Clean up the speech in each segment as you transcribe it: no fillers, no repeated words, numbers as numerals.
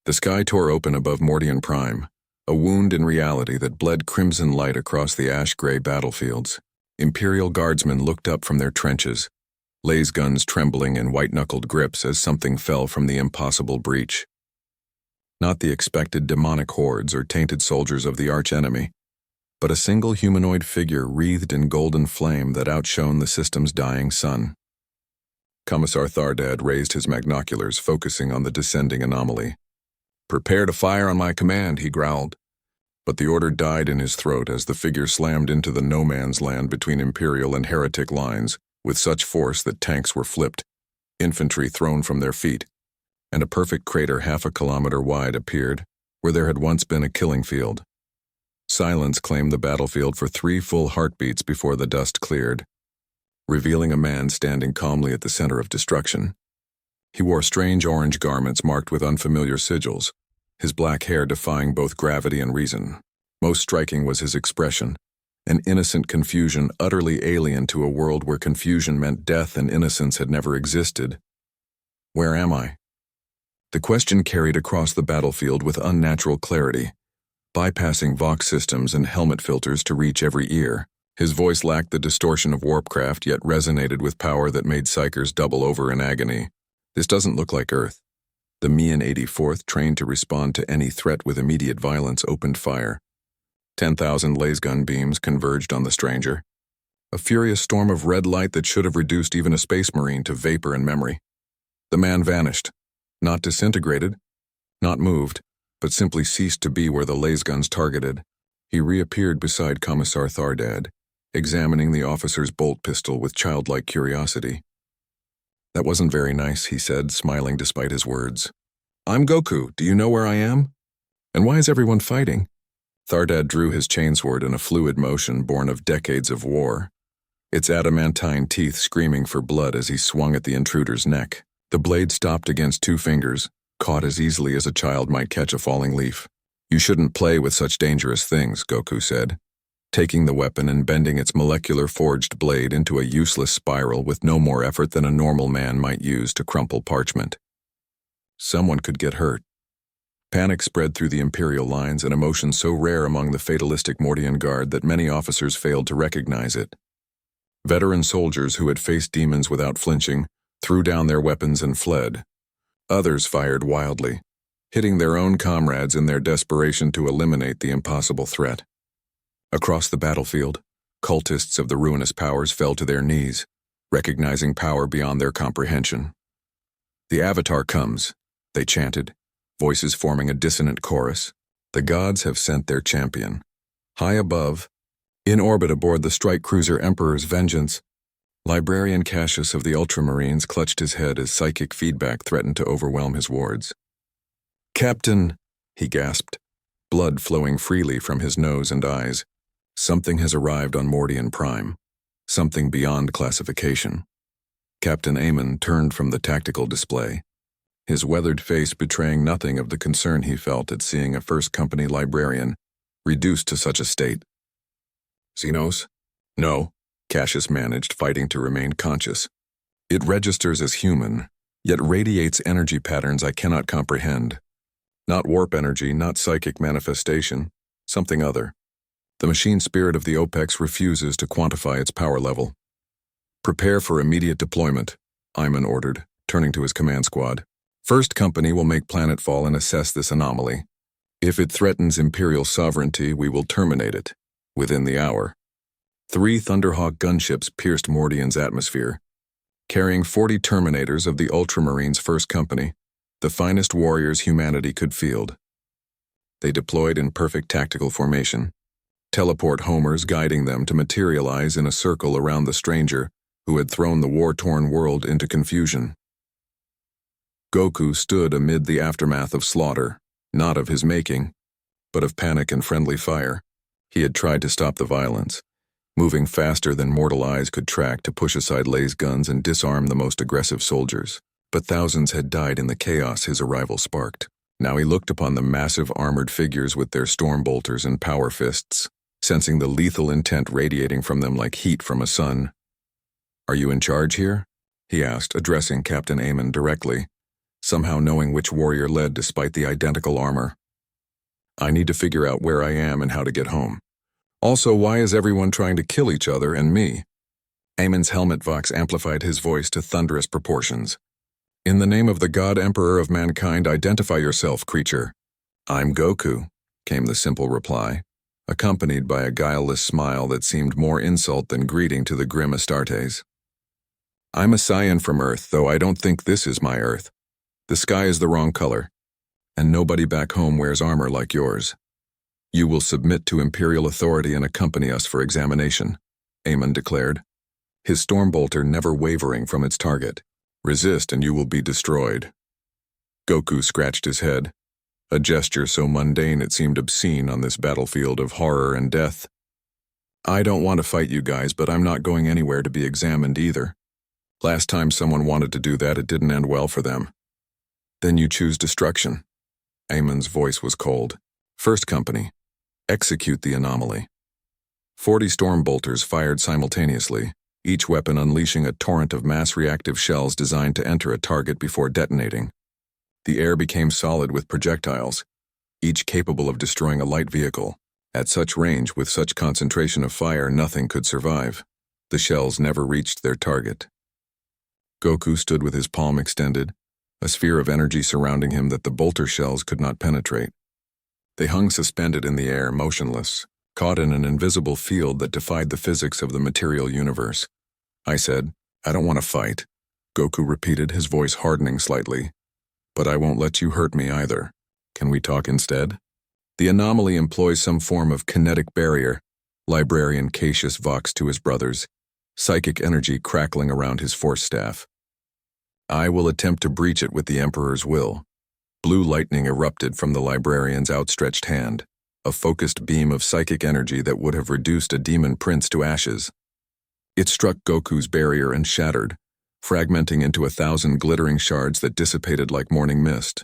The sky tore open above Mordian Prime, a wound in reality that bled crimson light across the ash-gray battlefields. Imperial guardsmen looked up from their trenches, laser guns trembling in white-knuckled grips as something fell from the impossible breach. Not the expected demonic hordes or tainted soldiers of the arch-enemy, but a single humanoid figure wreathed in golden flame that outshone the system's dying sun. Commissar Thardad raised his magnoculars, focusing on the descending anomaly. "Prepare to fire on my command," he growled. But the order died in his throat as the figure slammed into the no-man's land between Imperial and Heretic lines, with such force that tanks were flipped, infantry thrown from their feet, and a perfect crater half a kilometer wide appeared, where there had once been a killing field. Silence claimed the battlefield for 3 full heartbeats before the dust cleared, revealing a man standing calmly at the center of destruction. He wore strange orange garments marked with unfamiliar sigils, his black hair defying both gravity and reason. Most striking was his expression, an innocent confusion utterly alien to a world where confusion meant death and innocence had never existed. Where am I? The question carried across the battlefield with unnatural clarity, bypassing Vox systems and helmet filters to reach every ear. His voice lacked the distortion of warpcraft, yet resonated with power that made psychers double over in agony. "This doesn't look like Earth." The Mian 84th, trained to respond to any threat with immediate violence, opened fire. 10,000 lasgun beams converged on the stranger. A furious storm of red light that should have reduced even a space marine to vapor and memory. The man vanished. Not disintegrated, not moved, but simply ceased to be where the lasguns targeted. He reappeared beside Commissar Thardad, examining the officer's bolt pistol with childlike curiosity. "That wasn't very nice," he said, smiling despite his words. "I'm Goku. Do you know where I am? And why is everyone fighting?" Thardad drew his chainsword in a fluid motion born of decades of war, its adamantine teeth screaming for blood as he swung at the intruder's neck. The blade stopped against 2 fingers, caught as easily as a child might catch a falling leaf. "You shouldn't play with such dangerous things," Goku said, taking the weapon and bending its molecular forged blade into a useless spiral with no more effort than a normal man might use to crumple parchment. Someone could get hurt. Panic spread through the Imperial lines, an emotion so rare among the fatalistic Mordian Guard that many officers failed to recognize it. Veteran soldiers who had faced demons without flinching threw down their weapons and fled. Others fired wildly, hitting their own comrades in their desperation to eliminate the impossible threat. Across the battlefield, cultists of the ruinous powers fell to their knees, recognizing power beyond their comprehension. "The Avatar comes," they chanted, voices forming a dissonant chorus. "The gods have sent their champion." High above, in orbit aboard the strike cruiser Emperor's Vengeance, Librarian Cassius of the Ultramarines clutched his head as psychic feedback threatened to overwhelm his wards. "Captain," he gasped, blood flowing freely from his nose and eyes. "Something has arrived on Mordian Prime. Something beyond classification." Captain Amon turned from the tactical display, his weathered face betraying nothing of the concern he felt at seeing a First Company librarian reduced to such a state. "Xenos?" "No," Cassius managed, fighting to remain conscious. "It registers as human, yet radiates energy patterns I cannot comprehend. Not warp energy, not psychic manifestation, something other. The machine spirit of the OPEX refuses to quantify its power level." "Prepare for immediate deployment," Iman ordered, turning to his command squad. "First Company will make planetfall and assess this anomaly. If it threatens Imperial sovereignty, we will terminate it, within the hour." 3 Thunderhawk gunships pierced Mordian's atmosphere, carrying 40 Terminators of the Ultramarines' First Company, the finest warriors humanity could field. They deployed in perfect tactical formation, teleport homers guiding them to materialize in a circle around the stranger who had thrown the war-torn world into confusion. Goku stood amid the aftermath of slaughter, not of his making, but of panic and friendly fire. He had tried to stop the violence, moving faster than mortal eyes could track to push aside laser guns and disarm the most aggressive soldiers. But thousands had died in the chaos his arrival sparked. Now he looked upon the massive armored figures with their storm bolters and power fists, sensing the lethal intent radiating from them like heat from a sun. "Are you in charge here?" he asked, addressing Captain Amon directly, somehow knowing which warrior led despite the identical armor. I need to figure out where I am and how to get home. Also, why is everyone trying to kill each other and me? Amon's helmet vox amplified his voice to thunderous proportions. In the name of the God Emperor of mankind, identify yourself, creature. I'm Goku, came the simple reply, accompanied by a guileless smile that seemed more insult than greeting to the grim Astartes. I'm a Saiyan from Earth, though I don't think this is my Earth. The sky is the wrong color, and nobody back home wears armor like yours. You will submit to Imperial authority and accompany us for examination, Amon declared, his stormbolter never wavering from its target. Resist and you will be destroyed. Goku scratched his head, a gesture so mundane it seemed obscene on this battlefield of horror and death. I don't want to fight you guys, but I'm not going anywhere to be examined either. Last time someone wanted to do that, it didn't end well for them. Then you choose destruction. Amon's voice was cold. First Company, execute the anomaly. 40 stormbolters fired simultaneously, each weapon unleashing a torrent of mass-reactive shells designed to enter a target before detonating. The air became solid with projectiles, each capable of destroying a light vehicle. At such range, with such concentration of fire, nothing could survive. The shells never reached their target. Goku stood with his palm extended, a sphere of energy surrounding him that the bolter shells could not penetrate. They hung suspended in the air, motionless, caught in an invisible field that defied the physics of the material universe. I said, I don't want to fight. Goku repeated, his voice hardening slightly. But I won't let you hurt me either. Can we talk instead? The anomaly employs some form of kinetic barrier, Librarian Cassius voxed to his brothers, psychic energy crackling around his force staff. I will attempt to breach it with the Emperor's will. Blue lightning erupted from the librarian's outstretched hand, a focused beam of psychic energy that would have reduced a demon prince to ashes. It struck Goku's barrier and shattered, fragmenting into 1,000 glittering shards that dissipated like morning mist.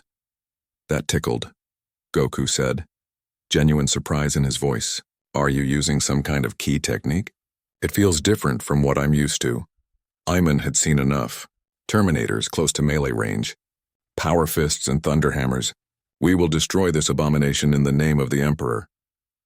That tickled, Goku said, genuine surprise in his voice. Are you using some kind of key technique? It feels different from what I'm used to. Imon had seen enough. Terminators close to melee range. Power fists and thunderhammers. We will destroy this abomination in the name of the Emperor.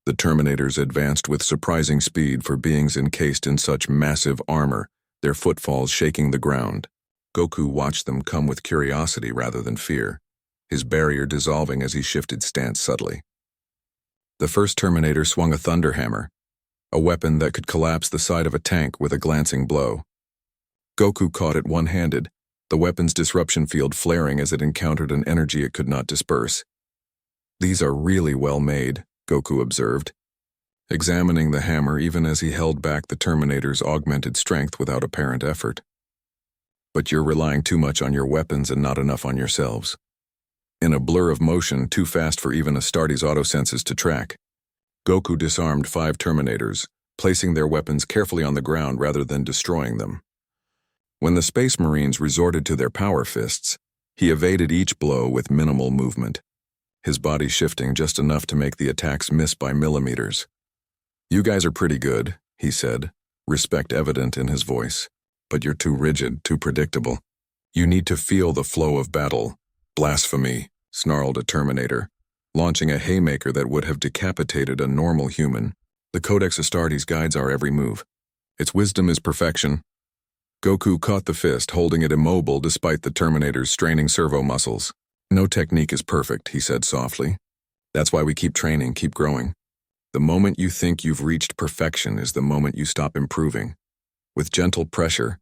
The Terminators advanced with surprising speed for beings encased in such massive armor, their footfalls shaking the ground. Goku watched them come with curiosity rather than fear, his barrier dissolving as he shifted stance subtly. The first Terminator swung a thunderhammer, a weapon that could collapse the side of a tank with a glancing blow. Goku caught it one-handed, the weapon's disruption field flaring as it encountered an energy it could not disperse. These are really well made, Goku observed, examining the hammer even as he held back the Terminator's augmented strength without apparent effort. But you're relying too much on your weapons and not enough on yourselves. In a blur of motion too fast for even Astartes' autosenses to track, Goku disarmed 5 Terminators, placing their weapons carefully on the ground rather than destroying them. When the Space Marines resorted to their power fists, he evaded each blow with minimal movement, his body shifting just enough to make the attacks miss by millimeters. You guys are pretty good, he said, respect evident in his voice, but you're too rigid, too predictable. You need to feel the flow of battle. Blasphemy, snarled a Terminator, launching a haymaker that would have decapitated a normal human. The Codex Astartes guides our every move. Its wisdom is perfection. Goku caught the fist, holding it immobile despite the Terminator's straining servo muscles. No technique is perfect, he said softly. That's why we keep training, keep growing. The moment you think you've reached perfection is the moment you stop improving. With gentle pressure,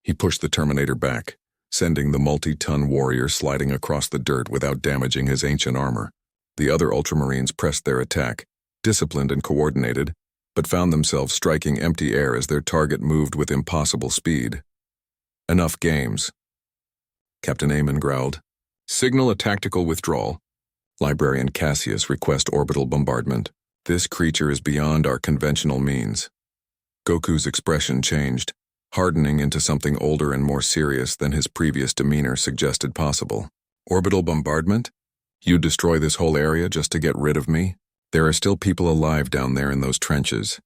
he pushed the Terminator back, sending the multi-ton warrior sliding across the dirt without damaging his ancient armor. The other Ultramarines pressed their attack, disciplined and coordinated, but found themselves striking empty air as their target moved with impossible speed. Enough games, Captain Amon growled. Signal a tactical withdrawal. Librarian Cassius request orbital bombardment. This creature is beyond our conventional means. Goku's expression changed, hardening into something older and more serious than his previous demeanor suggested possible. Orbital bombardment? You destroy this whole area just to get rid of me? There are still people alive down there in those trenches.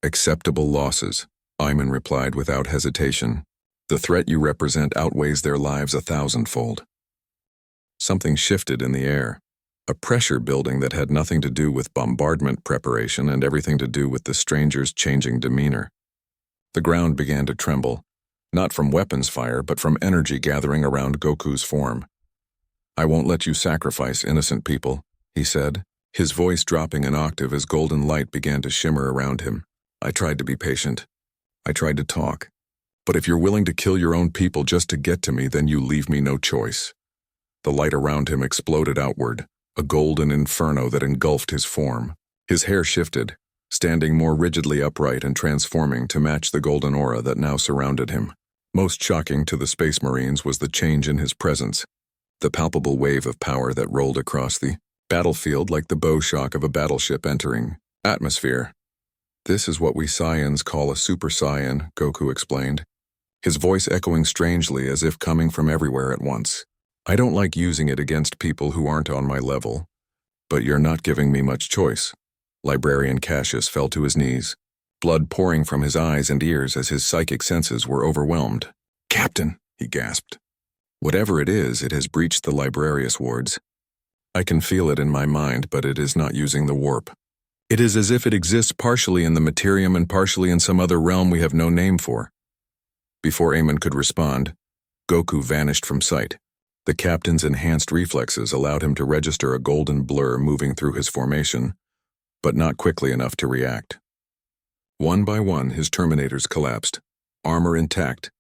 Acceptable losses, Imon replied without hesitation. The threat you represent outweighs their lives 1,000-fold. Something shifted in the air. A pressure building that had nothing to do with bombardment preparation and everything to do with the stranger's changing demeanor. The ground began to tremble, not from weapons fire, but from energy gathering around Goku's form. "I won't let you sacrifice innocent people," he said, his voice dropping an octave as golden light began to shimmer around him. "I tried to be patient. I tried to talk. But if you're willing to kill your own people just to get to me, then you leave me no choice." The light around him exploded outward, a golden inferno that engulfed his form. His hair shifted, standing more rigidly upright and transforming to match the golden aura that now surrounded him. Most shocking to the Space Marines was the change in his presence, the palpable wave of power that rolled across the battlefield like the bow shock of a battleship entering atmosphere. "This is what we Saiyans call a Super Saiyan," Goku explained, his voice echoing strangely as if coming from everywhere at once. "I don't like using it against people who aren't on my level, but you're not giving me much choice." Librarian Cassius fell to his knees, blood pouring from his eyes and ears as his psychic senses were overwhelmed. "Captain," he gasped. "Whatever it has breached the Librarius wards. I can feel it in my mind, but it is not using the warp. It is as if it exists partially in the materium and partially in some other realm we have no name for." Before Eamon could respond, Goku vanished from sight. The captain's enhanced reflexes allowed him to register a golden blur moving through his formation, but not quickly enough to react. One by one, his terminators collapsed, armor intact,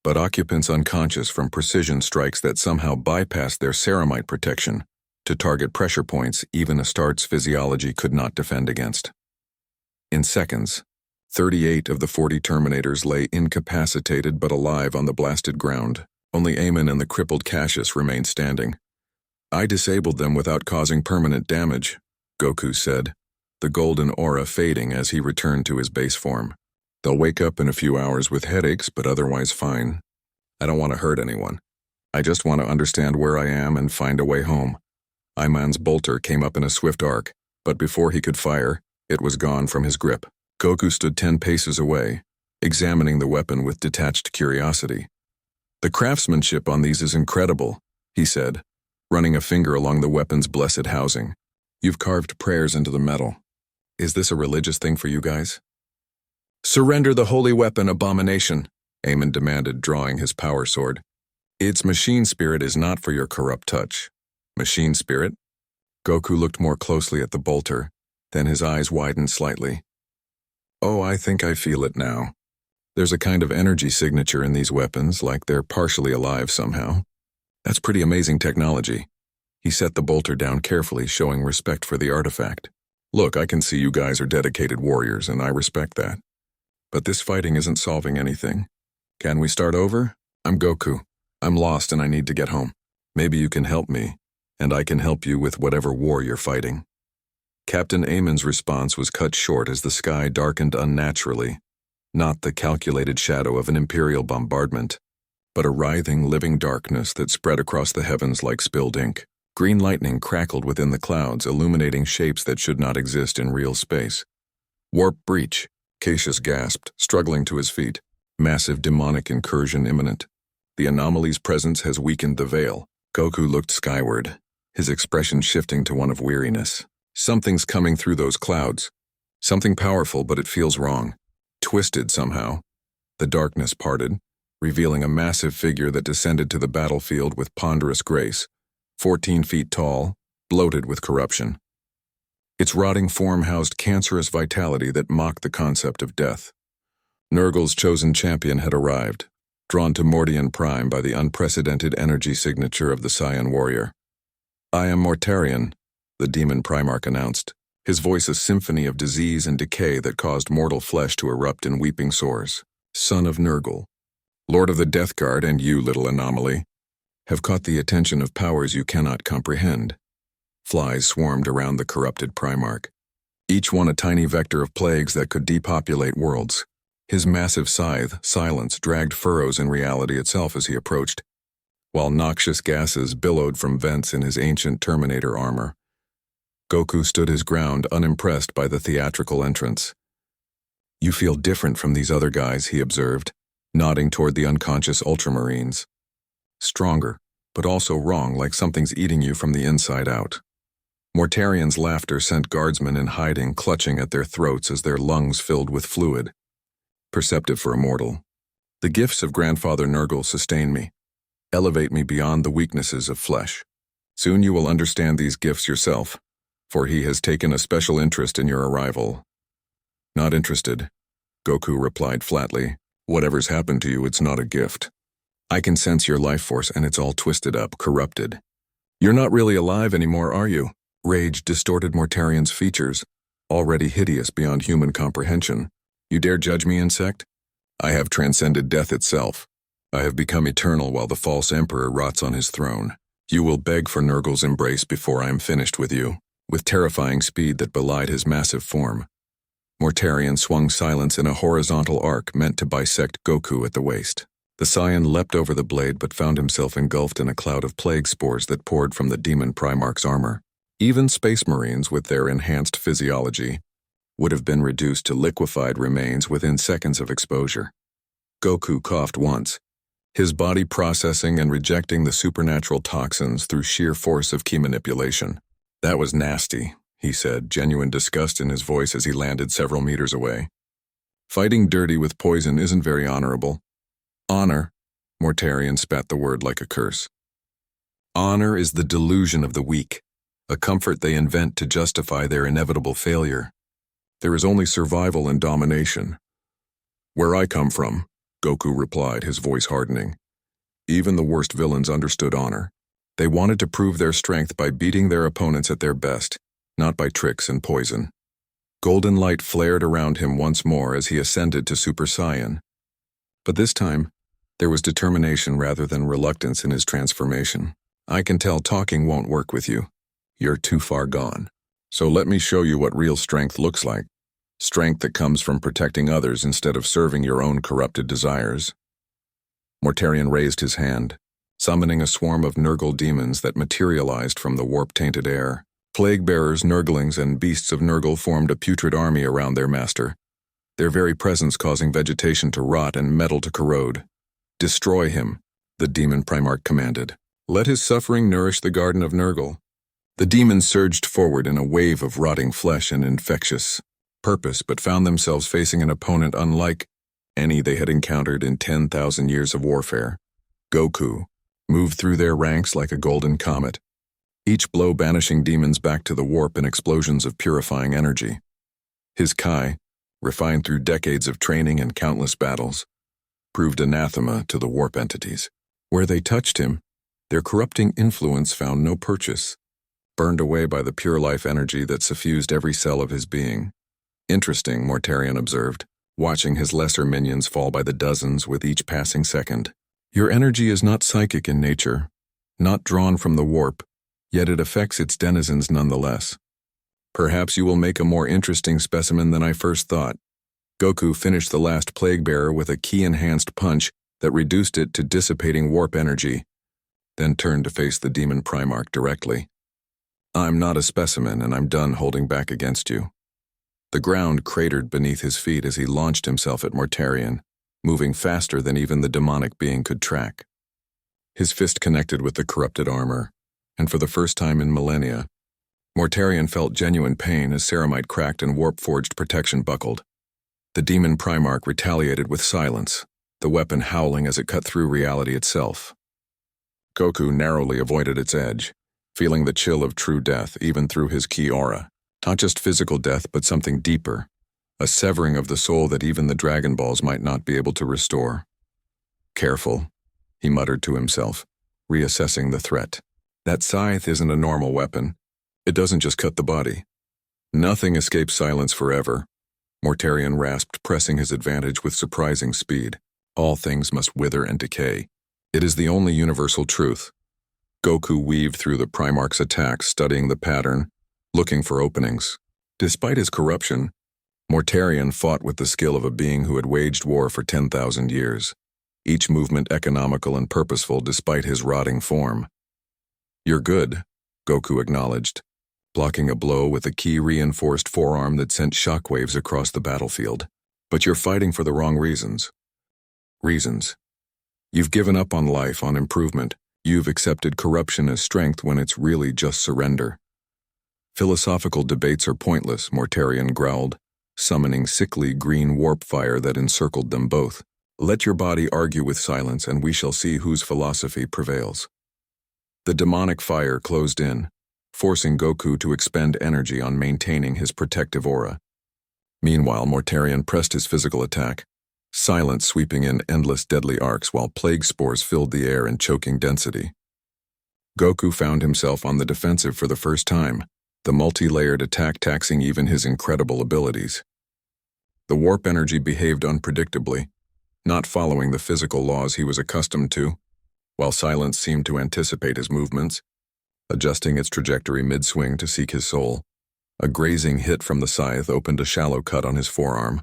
but occupants unconscious from precision strikes that somehow bypassed their ceramite protection to target pressure points even Astarte's physiology could not defend against. In seconds, 38 of the 40 terminators lay incapacitated but alive on the blasted ground. Only Eamon and the crippled Cassius remained standing. "I disabled them without causing permanent damage," Goku said, the golden aura fading as he returned to his base form. "They'll wake up in a few hours with headaches, but otherwise fine. I don't want to hurt anyone. I just want to understand where I am and find a way home." Ayman's bolter came up in a swift arc, but before he could fire, it was gone from his grip. Goku stood 10 paces away, examining the weapon with detached curiosity. "The craftsmanship on these is incredible," he said, running a finger along the weapon's blessed housing. "You've carved prayers into the metal. Is this a religious thing for you guys?" "Surrender the holy weapon, abomination," Eamon demanded, drawing his power sword. "Its machine spirit is not for your corrupt touch." "Machine spirit?" Goku looked more closely at the bolter, then his eyes widened slightly. "Oh, I think I feel it now. There's a kind of energy signature in these weapons, like they're partially alive somehow. That's pretty amazing technology." He set the bolter down carefully, showing respect for the artifact. "Look, I can see you guys are dedicated warriors, and I respect that. But this fighting isn't solving anything. Can we start over? I'm Goku. I'm lost and I need to get home. Maybe you can help me, and I can help you with whatever war you're fighting." Captain Eamon's response was cut short as the sky darkened unnaturally, not the calculated shadow of an imperial bombardment, but a writhing, living darkness that spread across the heavens like spilled ink. Green lightning crackled within the clouds, illuminating shapes that should not exist in real space. "Warp breach," Cassius gasped, struggling to his feet. "Massive demonic incursion imminent. The anomaly's presence has weakened the veil." Goku looked skyward, his expression shifting to one of weariness. "Something's coming through those clouds. Something powerful, but it feels wrong. Twisted somehow." The darkness parted, revealing a massive figure that descended to the battlefield with ponderous grace, 14 feet tall, bloated with corruption. Its rotting form housed cancerous vitality that mocked the concept of death. Nurgle's chosen champion had arrived, drawn to Mordian Prime by the unprecedented energy signature of the Saiyan warrior. "I am Mortarion," the demon Primarch announced, his voice a symphony of disease and decay that caused mortal flesh to erupt in weeping sores. "Son of Nurgle, Lord of the Death Guard, and you, little anomaly, have caught the attention of powers you cannot comprehend." Flies swarmed around the corrupted Primarch, each one a tiny vector of plagues that could depopulate worlds. His massive scythe, Silence, dragged furrows in reality itself as he approached, while noxious gases billowed from vents in his ancient Terminator armor. Goku stood his ground, unimpressed by the theatrical entrance. "You feel different from these other guys," he observed, nodding toward the unconscious Ultramarines. "Stronger, but also wrong, like something's eating you from the inside out. Mortarian's laughter sent guardsmen in hiding clutching at their throats as their lungs filled with fluid. Perceptive for a mortal. The gifts of Grandfather Nurgle sustain me, elevate me beyond the weaknesses of flesh. Soon you will understand these gifts yourself, for he has taken a special interest in your arrival. Not interested, Goku replied flatly. Whatever's happened to you, it's not a gift. I can sense your life force and it's all twisted up, corrupted. You're not really alive anymore, are you? Rage distorted Mortarian's features, already hideous beyond human comprehension. You dare judge me, insect? I have transcended death itself. I have become eternal while the false emperor rots on his throne. You will beg for Nurgle's embrace before I am finished with you. With terrifying speed that belied his massive form, Mortarian swung silence in a horizontal arc meant to bisect Goku at the waist. The Saiyan leapt over the blade but found himself engulfed in a cloud of plague spores that poured from the demon Primarch's armor. Even Space Marines with their enhanced physiology would have been reduced to liquefied remains within seconds of exposure. Goku coughed once, his body processing and rejecting the supernatural toxins through sheer force of ki manipulation. That was nasty, he said, genuine disgust in his voice as he landed several meters away. Fighting dirty with poison isn't very honorable. Honor, Mortarian spat the word like a curse. Honor is the delusion of the weak, a comfort they invent to justify their inevitable failure. There is only survival and domination. Where I come from, Goku replied, his voice hardening. Even the worst villains understood honor. They wanted to prove their strength by beating their opponents at their best, not by tricks and poison. Golden light flared around him once more as he ascended to Super Saiyan. But this time, there was determination rather than reluctance in his transformation. I can tell talking won't work with you. You're too far gone. So let me show you what real strength looks like. Strength that comes from protecting others instead of serving your own corrupted desires. Mortarian raised his hand, summoning a swarm of Nurgle demons that materialized from the warp-tainted air. Plague-bearers, Nurglings, and beasts of Nurgle formed a putrid army around their master, their very presence causing vegetation to rot and metal to corrode. Destroy him, the demon Primarch commanded. Let his suffering nourish the garden of Nurgle. The demons surged forward in a wave of rotting flesh and infectious purpose, but found themselves facing an opponent unlike any they had encountered in 10,000 years of warfare. Goku moved through their ranks like a golden comet, each blow banishing demons back to the warp in explosions of purifying energy. His Kai, refined through decades of training and countless battles, proved anathema to the warp entities. Where they touched him, their corrupting influence found no purchase, burned away by the pure life energy that suffused every cell of his being. Interesting, Mortarian observed, watching his lesser minions fall by the dozens with each passing second. Your energy is not psychic in nature, not drawn from the warp, yet it affects its denizens nonetheless. Perhaps you will make a more interesting specimen than I first thought. Goku finished the last plague bearer with a ki-enhanced punch that reduced it to dissipating warp energy, then turned to face the demon Primarch directly. I'm not a specimen, and I'm done holding back against you. The ground cratered beneath his feet as he launched himself at Mortarian, moving faster than even the demonic being could track. His fist connected with the corrupted armor, and for the first time in millennia, Mortarian felt genuine pain as ceramite cracked and warp-forged protection buckled. The demon Primarch retaliated with silence, the weapon howling as it cut through reality itself. Goku narrowly avoided its edge, feeling the chill of true death even through his ki aura. Not just physical death, but something deeper, a severing of the soul that even the Dragon Balls might not be able to restore. Careful, he muttered to himself, reassessing the threat. That scythe isn't a normal weapon. It doesn't just cut the body. Nothing escapes silence forever. Mortarian rasped, pressing his advantage with surprising speed. All things must wither and decay. It is the only universal truth. Goku weaved through the Primarch's attacks, studying the pattern, looking for openings. Despite his corruption, Mortarian fought with the skill of a being who had waged war for 10,000 years, each movement economical and purposeful despite his rotting form. You're good, Goku acknowledged, blocking a blow with a ki-reinforced forearm that sent shockwaves across the battlefield. But you're fighting for the wrong reasons. Reasons. You've given up on life, on improvement, You've accepted corruption as strength when it's really just surrender. Philosophical debates are pointless, Mortarion growled, summoning sickly green warp fire that encircled them both. Let your body argue with silence, and we shall see whose philosophy prevails. The demonic fire closed in, forcing Goku to expend energy on maintaining his protective aura. Meanwhile, Mortarion pressed his physical attack, silence sweeping in endless deadly arcs while plague spores filled the air in choking density. Goku found himself on the defensive for the first time, the multi-layered attack taxing even his incredible abilities. The warp energy behaved unpredictably, not following the physical laws he was accustomed to, while silence seemed to anticipate his movements, adjusting its trajectory mid-swing to seek his soul. A grazing hit from the scythe opened a shallow cut on his forearm,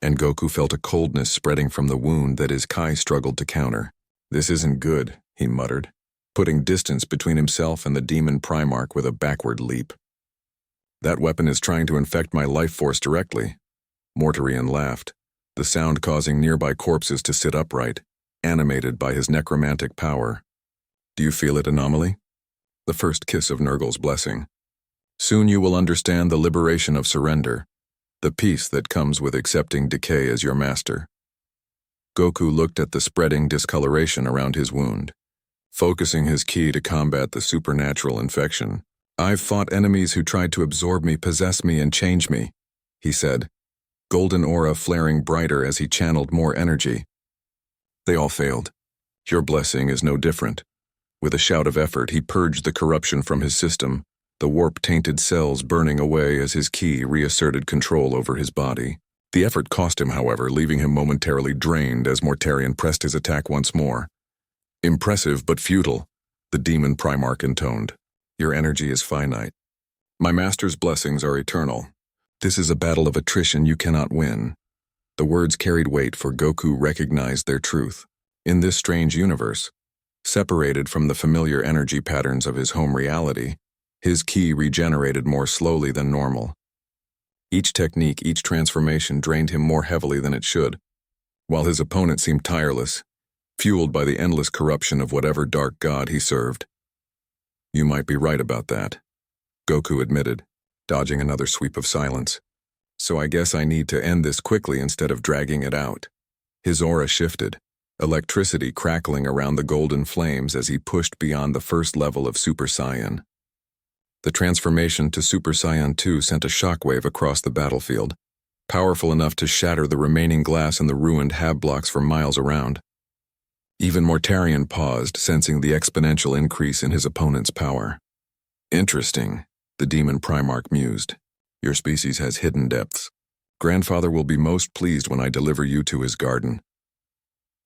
and Goku felt a coldness spreading from the wound that his Kai struggled to counter. This isn't good, he muttered, putting distance between himself and the demon Primarch with a backward leap. That weapon is trying to infect my life force directly. Mortarion laughed, the sound causing nearby corpses to sit upright, animated by his necromantic power. Do you feel it, Anomaly? The first kiss of Nurgle's blessing. Soon you will understand the liberation of surrender, the peace that comes with accepting decay as your master. Goku looked at the spreading discoloration around his wound, focusing his ki to combat the supernatural infection. I've fought enemies who tried to absorb me, possess me, and change me, he said, golden aura flaring brighter as he channeled more energy. They all failed. Your blessing is no different. With a shout of effort, he purged the corruption from his system, the warp-tainted cells burning away as his ki reasserted control over his body. The effort cost him, however, leaving him momentarily drained as Mortarion pressed his attack once more. Impressive but futile, the demon Primarch intoned. Your energy is finite. My master's blessings are eternal. This is a battle of attrition you cannot win. The words carried weight, for Goku recognized their truth. In this strange universe, separated from the familiar energy patterns of his home reality, his ki regenerated more slowly than normal. Each technique, each transformation drained him more heavily than it should, while his opponent seemed tireless, fueled by the endless corruption of whatever dark god he served. You might be right about that, Goku admitted, dodging another sweep of silence. So I guess I need to end this quickly instead of dragging it out. His aura shifted, electricity crackling around the golden flames as he pushed beyond the first level of Super Saiyan. The transformation to Super Saiyan 2 sent a shockwave across the battlefield, powerful enough to shatter the remaining glass in the ruined hab blocks for miles around. Even Mortarion paused, sensing the exponential increase in his opponent's power. Interesting, the demon Primarch mused. Your species has hidden depths. Grandfather will be most pleased when I deliver you to his garden.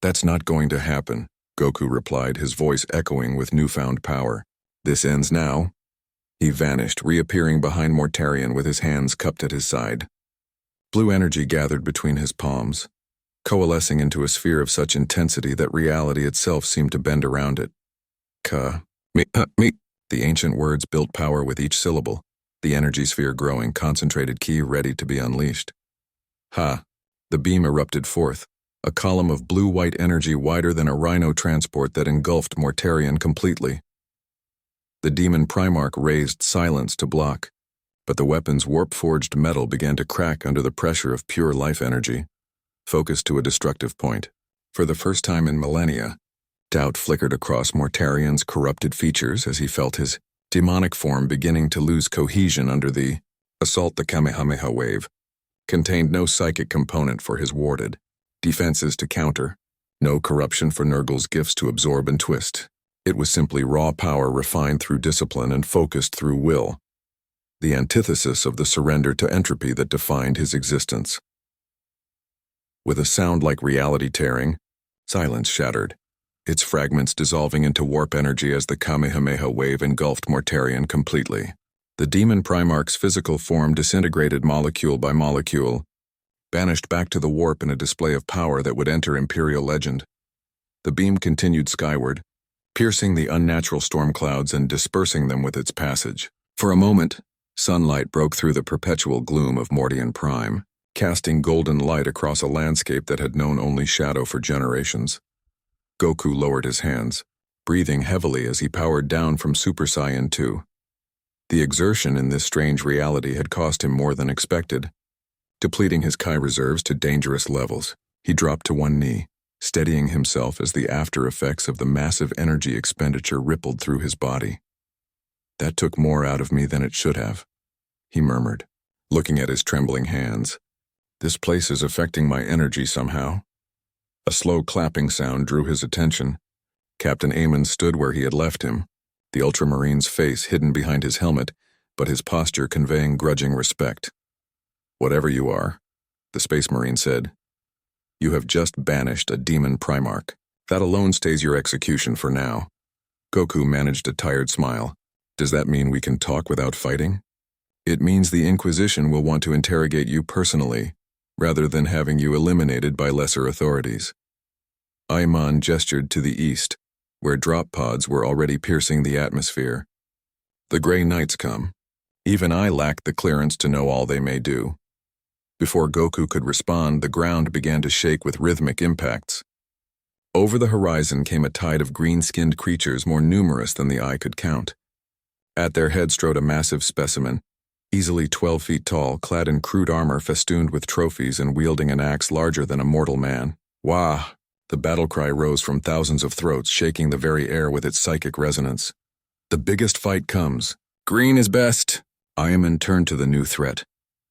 That's not going to happen, Goku replied, his voice echoing with newfound power. This ends now. He vanished, reappearing behind Mortarion with his hands cupped at his side. Blue energy gathered between his palms, coalescing into a sphere of such intensity that reality itself seemed to bend around it. Me. The ancient words built power with each syllable, the energy sphere growing, concentrated ki ready to be unleashed. Ha! The beam erupted forth, a column of blue-white energy wider than a rhino transport that engulfed Mortarion completely. The demon Primarch raised silence to block, but the weapon's warp-forged metal began to crack under the pressure of pure life energy, focused to a destructive point. For the first time in millennia, doubt flickered across Mortarion's corrupted features as he felt his demonic form beginning to lose cohesion under the assault. The Kamehameha wave contained no psychic component for his warded defenses to counter, no corruption for Nurgle's gifts to absorb and twist. It was simply raw power refined through discipline and focused through will, the antithesis of the surrender to entropy that defined his existence. With a sound like reality tearing, silence shattered, its fragments dissolving into warp energy as the Kamehameha wave engulfed Mortarion completely. The demon Primarch's physical form disintegrated molecule by molecule, banished back to the warp in a display of power that would enter Imperial legend. The beam continued skyward, piercing the unnatural storm clouds and dispersing them with its passage. For a moment, sunlight broke through the perpetual gloom of Mordian Prime, casting golden light across a landscape that had known only shadow for generations. Goku lowered his hands, breathing heavily as he powered down from Super Saiyan 2. The exertion in this strange reality had cost him more than expected. Depleting his Kai reserves to dangerous levels, he dropped to one knee, steadying himself as the after effects of the massive energy expenditure rippled through his body. "That took more out of me than it should have," he murmured, looking at his trembling hands. "This place is affecting my energy somehow." A slow clapping sound drew his attention. Captain Amon stood where he had left him, the Ultramarine's face hidden behind his helmet, but his posture conveying grudging respect. "Whatever you are," the Space Marine said, "you have just banished a demon Primarch. That alone stays your execution for now." Goku managed a tired smile. "Does that mean we can talk without fighting?" "It means the Inquisition will want to interrogate you personally, rather than having you eliminated by lesser authorities." Aiman gestured to the east, where drop pods were already piercing the atmosphere. "The gray nights come. Even I lack the clearance to know all they may do." Before Goku could respond, the ground began to shake with rhythmic impacts. Over the horizon came a tide of green-skinned creatures more numerous than the eye could count. At their head strode a massive specimen, easily 12 feet tall, clad in crude armor festooned with trophies and wielding an axe larger than a mortal man. "Wah!" The battle cry rose from thousands of throats, shaking the very air with its psychic resonance. "The biggest fight comes. Green is best!" Ayaman turned to the new threat.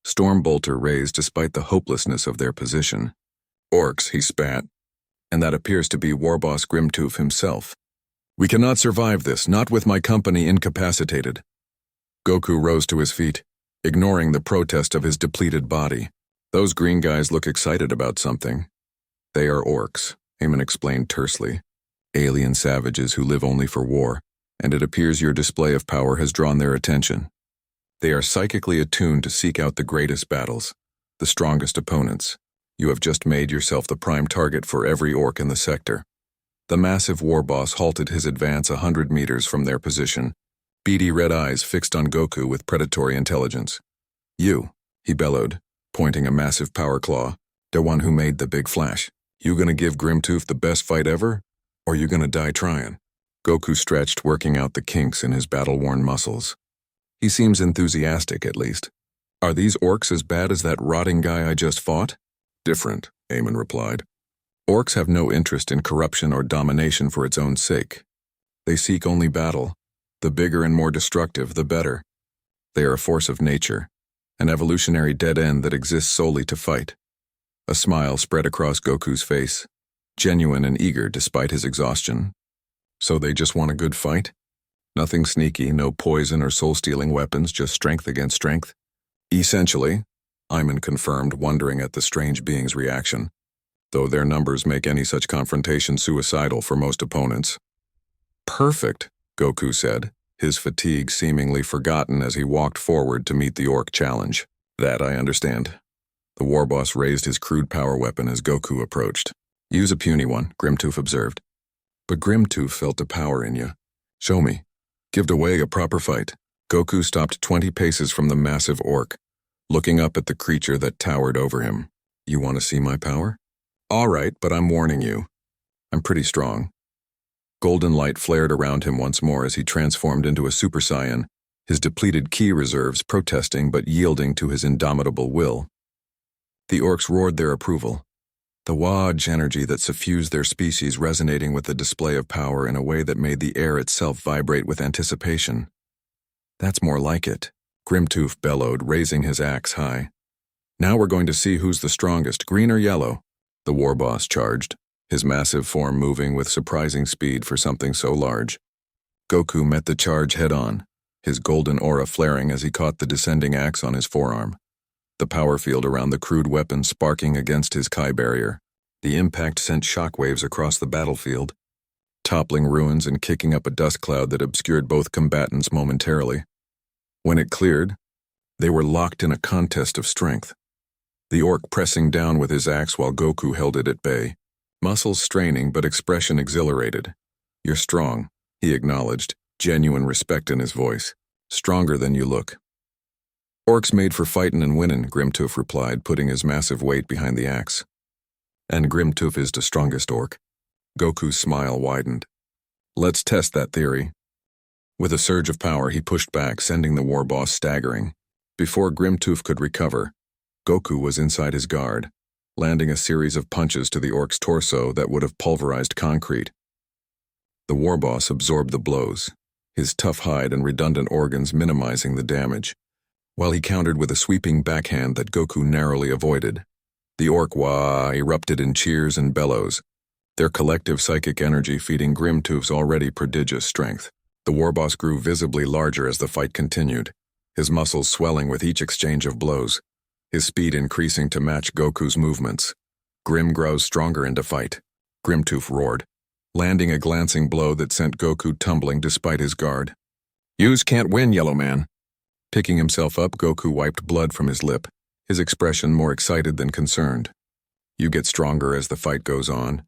Stormbolter raised despite the hopelessness of their position. "Orcs," he spat. "And that appears to be Warboss Grimtooth himself. We cannot survive this, not with my company incapacitated." Goku rose to his feet, ignoring the protest of his depleted body. "Those green guys look excited about something." "They are orcs," Amon explained tersely. "Alien savages who live only for war, and it appears your display of power has drawn their attention. They are psychically attuned to seek out the greatest battles, the strongest opponents. You have just made yourself the prime target for every orc in the sector." The massive war boss halted his advance 100 meters from their position, beady red eyes fixed on Goku with predatory intelligence. "You," he bellowed, pointing a massive power claw, "the one who made the big flash. You gonna give Grimtooth the best fight ever, or you gonna die trying?" Goku stretched, working out the kinks in his battle-worn muscles. "He seems enthusiastic, at least. Are these orcs as bad as that rotting guy I just fought?" "Different," Amon replied. "Orcs have no interest in corruption or domination for its own sake. They seek only battle. The bigger and more destructive, the better. They are a force of nature, an evolutionary dead end that exists solely to fight." A smile spread across Goku's face, genuine and eager despite his exhaustion. "So they just want a good fight? Nothing sneaky, no poison or soul-stealing weapons, just strength against strength?" "Essentially," Ayman confirmed, wondering at the strange being's reaction, though their numbers make any such confrontation suicidal for most opponents. "Perfect," Goku said, his fatigue seemingly forgotten as he walked forward to meet the orc challenge. "That I understand." The warboss raised his crude power weapon as Goku approached. "Use a puny one," Grimtooth observed. "But Grimtooth felt the power in you. Show me. Give away a proper fight." Goku stopped 20 paces from the massive orc, looking up at the creature that towered over him. "You want to see my power? All right, but I'm warning you. I'm pretty strong." Golden light flared around him once more as he transformed into a Super Saiyan, his depleted ki reserves protesting but yielding to his indomitable will. The orcs roared their approval, the Waj energy that suffused their species resonating with the display of power in a way that made the air itself vibrate with anticipation. "That's more like it," Grimtooth bellowed, raising his axe high. "Now we're going to see who's the strongest, green or yellow." The warboss charged, his massive form moving with surprising speed for something so large. Goku met the charge head-on, his golden aura flaring as he caught the descending axe on his forearm. The power field around the crude weapon sparking against his Kai barrier. The impact sent shockwaves across the battlefield, toppling ruins and kicking up a dust cloud that obscured both combatants momentarily. When it cleared, they were locked in a contest of strength. The orc pressing down with his axe while Goku held it at bay, muscles straining but expression exhilarated. "You're strong," he acknowledged, genuine respect in his voice. "Stronger than you look." "Orcs made for fightin' and winnin'," Grimtooth replied, putting his massive weight behind the axe. "And Grimtooth is the strongest orc." Goku's smile widened. Let's test that theory. With a surge of power, he pushed back, sending the war boss staggering. Before Grimtooth could recover, Goku was inside his guard, landing a series of punches to the orc's torso that would have pulverized concrete. The war boss absorbed the blows, his tough hide and redundant organs minimizing the damage, while he countered with a sweeping backhand that Goku narrowly avoided. The orc erupted in cheers and bellows, their collective psychic energy feeding Grimtooth's already prodigious strength. The war boss grew visibly larger as the fight continued, his muscles swelling with each exchange of blows, his speed increasing to match Goku's movements. Grim grows stronger into fight, Grimtooth roared, landing a glancing blow that sent Goku tumbling despite his guard. "Yous can't win, Yellow Man." Picking himself up, Goku wiped blood from his lip, his expression more excited than concerned. "You get stronger as the fight goes on.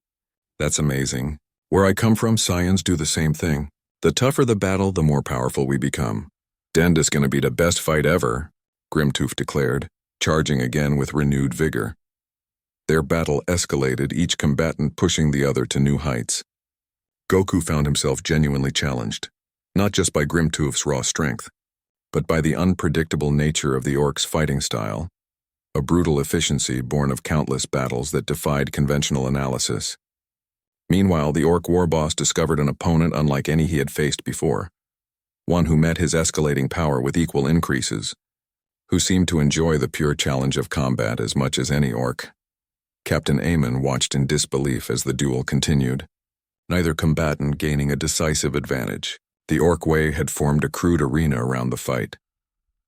That's amazing. Where I come from, Saiyans do the same thing. The tougher the battle, the more powerful we become. Dend is gonna be the best fight ever," Grimtooth declared, charging again with renewed vigor. Their battle escalated, each combatant pushing the other to new heights. Goku found himself genuinely challenged, not just by Grimtooth's raw strength, but by the unpredictable nature of the orc's fighting style, a brutal efficiency born of countless battles that defied conventional analysis. Meanwhile, the orc war boss discovered an opponent unlike any he had faced before, one who met his escalating power with equal increases, who seemed to enjoy the pure challenge of combat as much as any orc. Captain Aemon watched in disbelief as the duel continued, neither combatant gaining a decisive advantage. The orc way had formed a crude arena around the fight,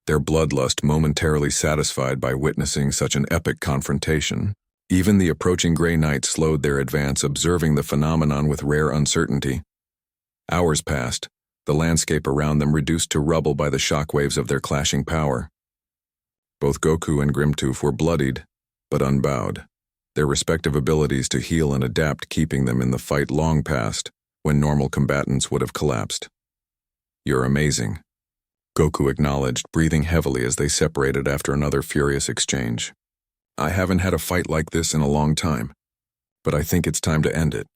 their bloodlust momentarily satisfied by witnessing such an epic confrontation. Even the approaching Grey Knight slowed their advance, observing the phenomenon with rare uncertainty. Hours passed, the landscape around them reduced to rubble by the shockwaves of their clashing power. Both Goku and Grimtooth were bloodied, but unbowed, their respective abilities to heal and adapt keeping them in the fight long past when normal combatants would have collapsed. "You're amazing," Goku acknowledged, breathing heavily as they separated after another furious exchange. "I haven't had a fight like this in a long time, but I think it's time to end it."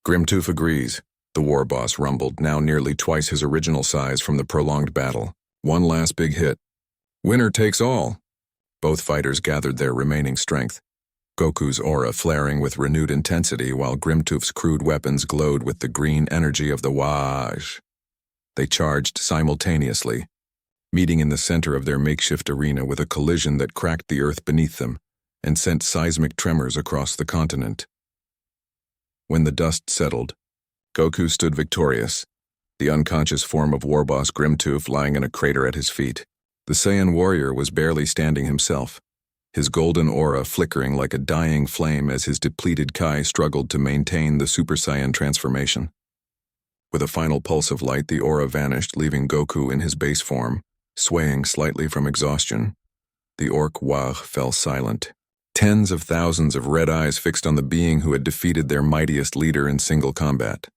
Grimtooth agrees, the war boss rumbled, now nearly twice his original size from the prolonged battle. "One last big hit. Winner takes all." Both fighters gathered their remaining strength, Goku's aura flaring with renewed intensity while Grimtooth's crude weapons glowed with the green energy of the Waj. They charged simultaneously, meeting in the center of their makeshift arena with a collision that cracked the earth beneath them and sent seismic tremors across the continent. When the dust settled, Goku stood victorious, the unconscious form of Warboss Grimtooth lying in a crater at his feet. The Saiyan warrior was barely standing himself, his golden aura flickering like a dying flame as his depleted Kai struggled to maintain the Super Saiyan transformation. With a final pulse of light, the aura vanished, leaving Goku in his base form, swaying slightly from exhaustion. The orc Wah fell silent, tens of thousands of red eyes fixed on the being who had defeated their mightiest leader in single combat.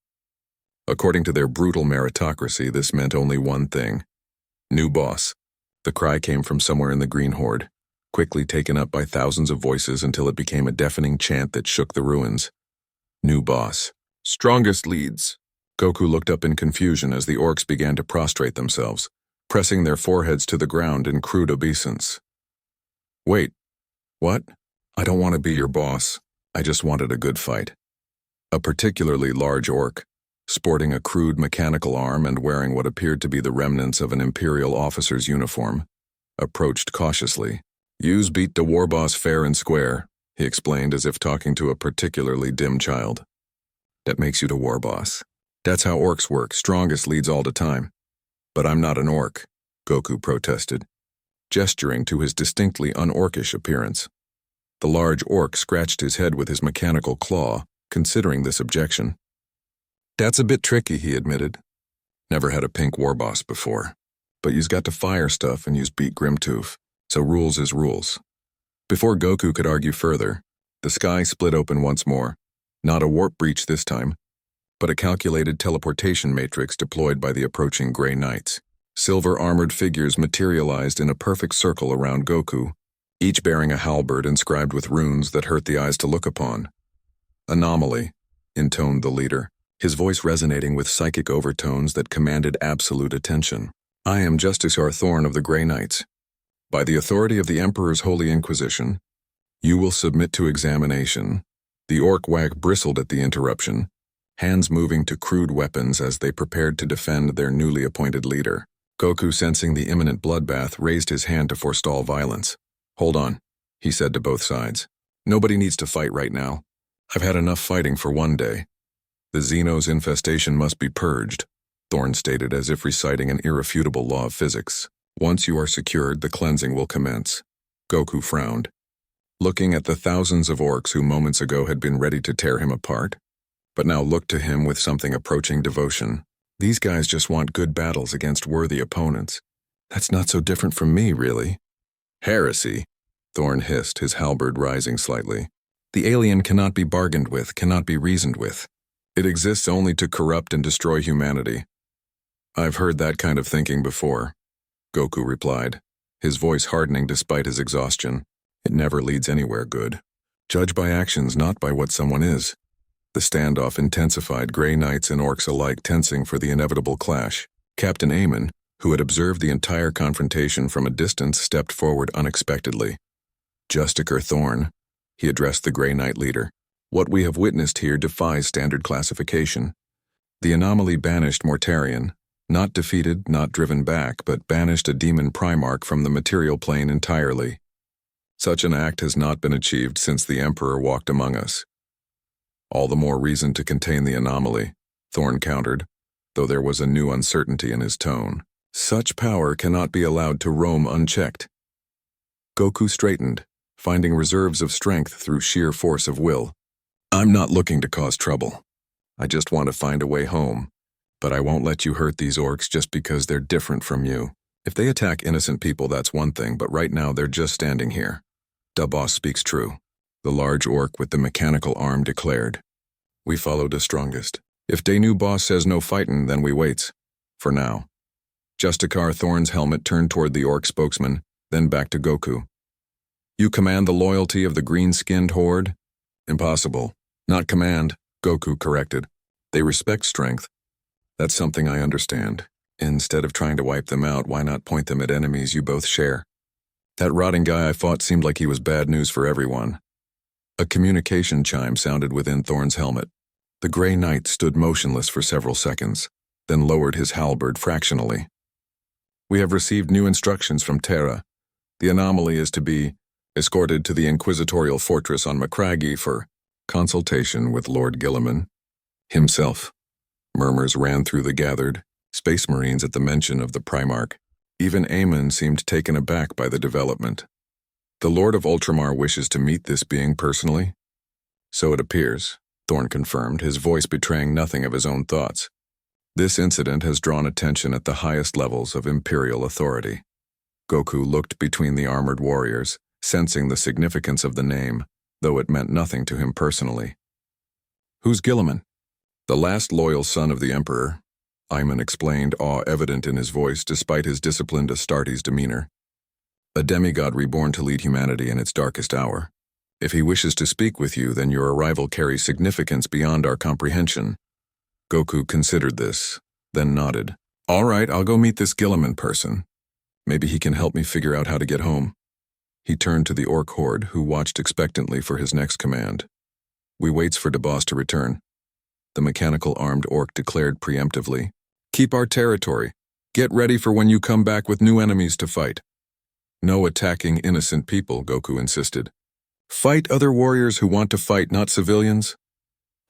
According to their brutal meritocracy, this meant only one thing: new boss. The cry came from somewhere in the Green Horde, quickly taken up by thousands of voices until it became a deafening chant that shook the ruins. New boss. Strongest leads. Goku looked up in confusion as the orcs began to prostrate themselves, pressing their foreheads to the ground in crude obeisance. "Wait, what? I don't want to be your boss. I just wanted a good fight." A particularly large orc, sporting a crude mechanical arm and wearing what appeared to be the remnants of an Imperial officer's uniform, approached cautiously. "Yous beat the war boss fair and square," he explained as if talking to a particularly dim child. "That makes you the war boss. That's how orcs work, strongest leads all the time." "But I'm not an orc," Goku protested, gesturing to his distinctly unorcish appearance. The large orc scratched his head with his mechanical claw, considering this objection. "That's a bit tricky," he admitted. "Never had a pink war boss before. But you's got to fire stuff and you's beat Grimtooth, so rules is rules." Before Goku could argue further, the sky split open once more, not a warp breach this time, but a calculated teleportation matrix deployed by the approaching Grey Knights. Silver-armored figures materialized in a perfect circle around Goku, each bearing a halberd inscribed with runes that hurt the eyes to look upon. "Anomaly," intoned the leader, his voice resonating with psychic overtones that commanded absolute attention. "I am Justicar Thorn of the Grey Knights. By the authority of the Emperor's Holy Inquisition, you will submit to examination." The orc wag bristled at the interruption, hands moving to crude weapons as they prepared to defend their newly appointed leader. Goku, sensing the imminent bloodbath, raised his hand to forestall violence. "Hold on," he said to both sides. "Nobody needs to fight right now. I've had enough fighting for one day. The Xeno's infestation must be purged," Thorn stated as if reciting an irrefutable law of physics. "Once you are secured, the cleansing will commence." Goku frowned, looking at the thousands of orcs who moments ago had been ready to tear him apart, but now looked to him with something approaching devotion. These guys just want good battles against worthy opponents. That's not so different from me, really. "Heresy," Thorn hissed, his halberd rising slightly. "The alien cannot be bargained with, cannot be reasoned with. It exists only to corrupt and destroy humanity." "I've heard that kind of thinking before," Goku replied, his voice hardening despite his exhaustion. "It never leads anywhere good. Judge by actions, not by what someone is." The standoff intensified, Grey Knights and orcs alike tensing for the inevitable clash. Captain Aemon, who had observed the entire confrontation from a distance, stepped forward unexpectedly. "Justicar Thorn," he addressed the Grey Knight leader, "what we have witnessed here defies standard classification. The anomaly banished Mortarion, not defeated, not driven back, but banished a demon Primarch from the material plane entirely. Such an act has not been achieved since the Emperor walked among us." "All the more reason to contain the anomaly," Thorn countered, though there was a new uncertainty in his tone. "Such power cannot be allowed to roam unchecked." Goku straightened, finding reserves of strength through sheer force of will. "I'm not looking to cause trouble. I just want to find a way home. But I won't let you hurt these orcs just because they're different from you. If they attack innocent people, that's one thing, but right now they're just standing here." "Da boss speaks true," the large orc with the mechanical arm declared. "We follow the strongest. If de new boss says no fightin', then we waits. For now." Justicar Thorn's helmet turned toward the orc spokesman, then back to Goku. "You command the loyalty of the green-skinned horde?" "Impossible. Not command," Goku corrected. "They respect strength. That's something I understand. Instead of trying to wipe them out, why not point them at enemies you both share? That rotting guy I fought seemed like he was bad news for everyone." A communication chime sounded within Thorn's helmet. The Grey Knight stood motionless for several seconds, then lowered his halberd fractionally. "We have received new instructions from Terra. The anomaly is to be escorted to the Inquisitorial Fortress on Macragge for consultation with Lord Guilliman himself." Murmurs ran through the gathered Space Marines at the mention of the Primarch. Even Aemon seemed taken aback by the development. "The Lord of Ultramar wishes to meet this being personally?" "So it appears," Thorn confirmed, his voice betraying nothing of his own thoughts. "This incident has drawn attention at the highest levels of Imperial authority." Goku looked between the armored warriors, sensing the significance of the name, though it meant nothing to him personally. "Who's Guilliman?" "The last loyal son of the Emperor," Aemon explained, awe evident in his voice despite his disciplined Astartes demeanor. "A demigod reborn to lead humanity in its darkest hour. If he wishes to speak with you, then your arrival carries significance beyond our comprehension." Goku considered this, then nodded. "All right, I'll go meet this Guilliman person. Maybe he can help me figure out how to get home." He turned to the orc horde, who watched expectantly for his next command. "We waits for the boss to return," the mechanical armed orc declared preemptively. "Keep our territory. Get ready for when you come back with new enemies to fight." "No attacking innocent people," Goku insisted. "Fight other warriors who want to fight, not civilians."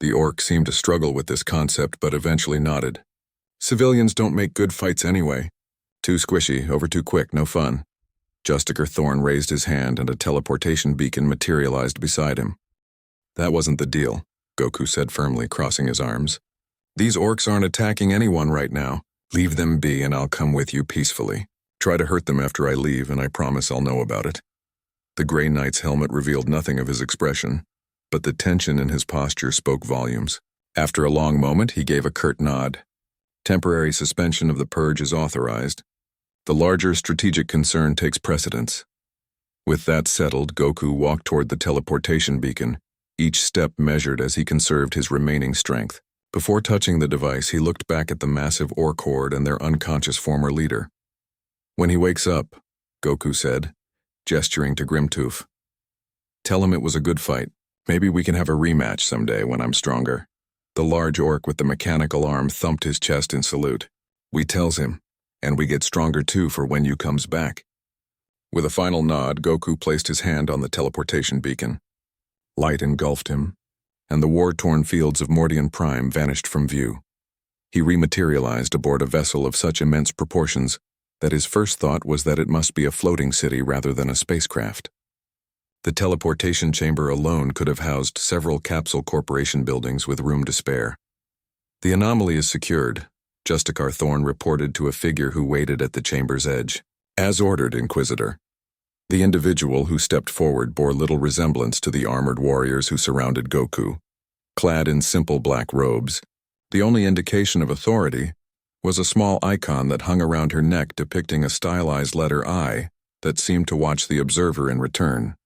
The orc seemed to struggle with this concept, but eventually nodded. "Civilians don't make good fights anyway. Too squishy, over too quick, no fun." Justicar Thorn raised his hand and a teleportation beacon materialized beside him. "That wasn't the deal," Goku said firmly, crossing his arms. "These orcs aren't attacking anyone right now. Leave them be and I'll come with you peacefully. Try to hurt them after I leave and I promise I'll know about it." The Grey Knight's helmet revealed nothing of his expression, but the tension in his posture spoke volumes. After a long moment, he gave a curt nod. "Temporary suspension of the purge is authorized. The larger strategic concern takes precedence." With that settled, Goku walked toward the teleportation beacon, each step measured as he conserved his remaining strength. Before touching the device, he looked back at the massive orc horde and their unconscious former leader. "When he wakes up," Goku said, gesturing to Grimtooth, "tell him it was a good fight. Maybe we can have a rematch someday when I'm stronger." The large orc with the mechanical arm thumped his chest in salute. "We tells him, and we get stronger too for when you comes back." With a final nod, Goku placed his hand on the teleportation beacon. Light engulfed him, and the war-torn fields of Mordian Prime vanished from view. He rematerialized aboard a vessel of such immense proportions that his first thought was that it must be a floating city rather than a spacecraft. The teleportation chamber alone could have housed several Capsule Corporation buildings with room to spare. "The anomaly is secured," Justicar Thorne reported to a figure who waited at the chamber's edge. "As ordered, Inquisitor." The individual who stepped forward bore little resemblance to the armored warriors who surrounded Goku. Clad in simple black robes, the only indication of authority was a small icon that hung around her neck depicting a stylized letter I that seemed to watch the observer in return.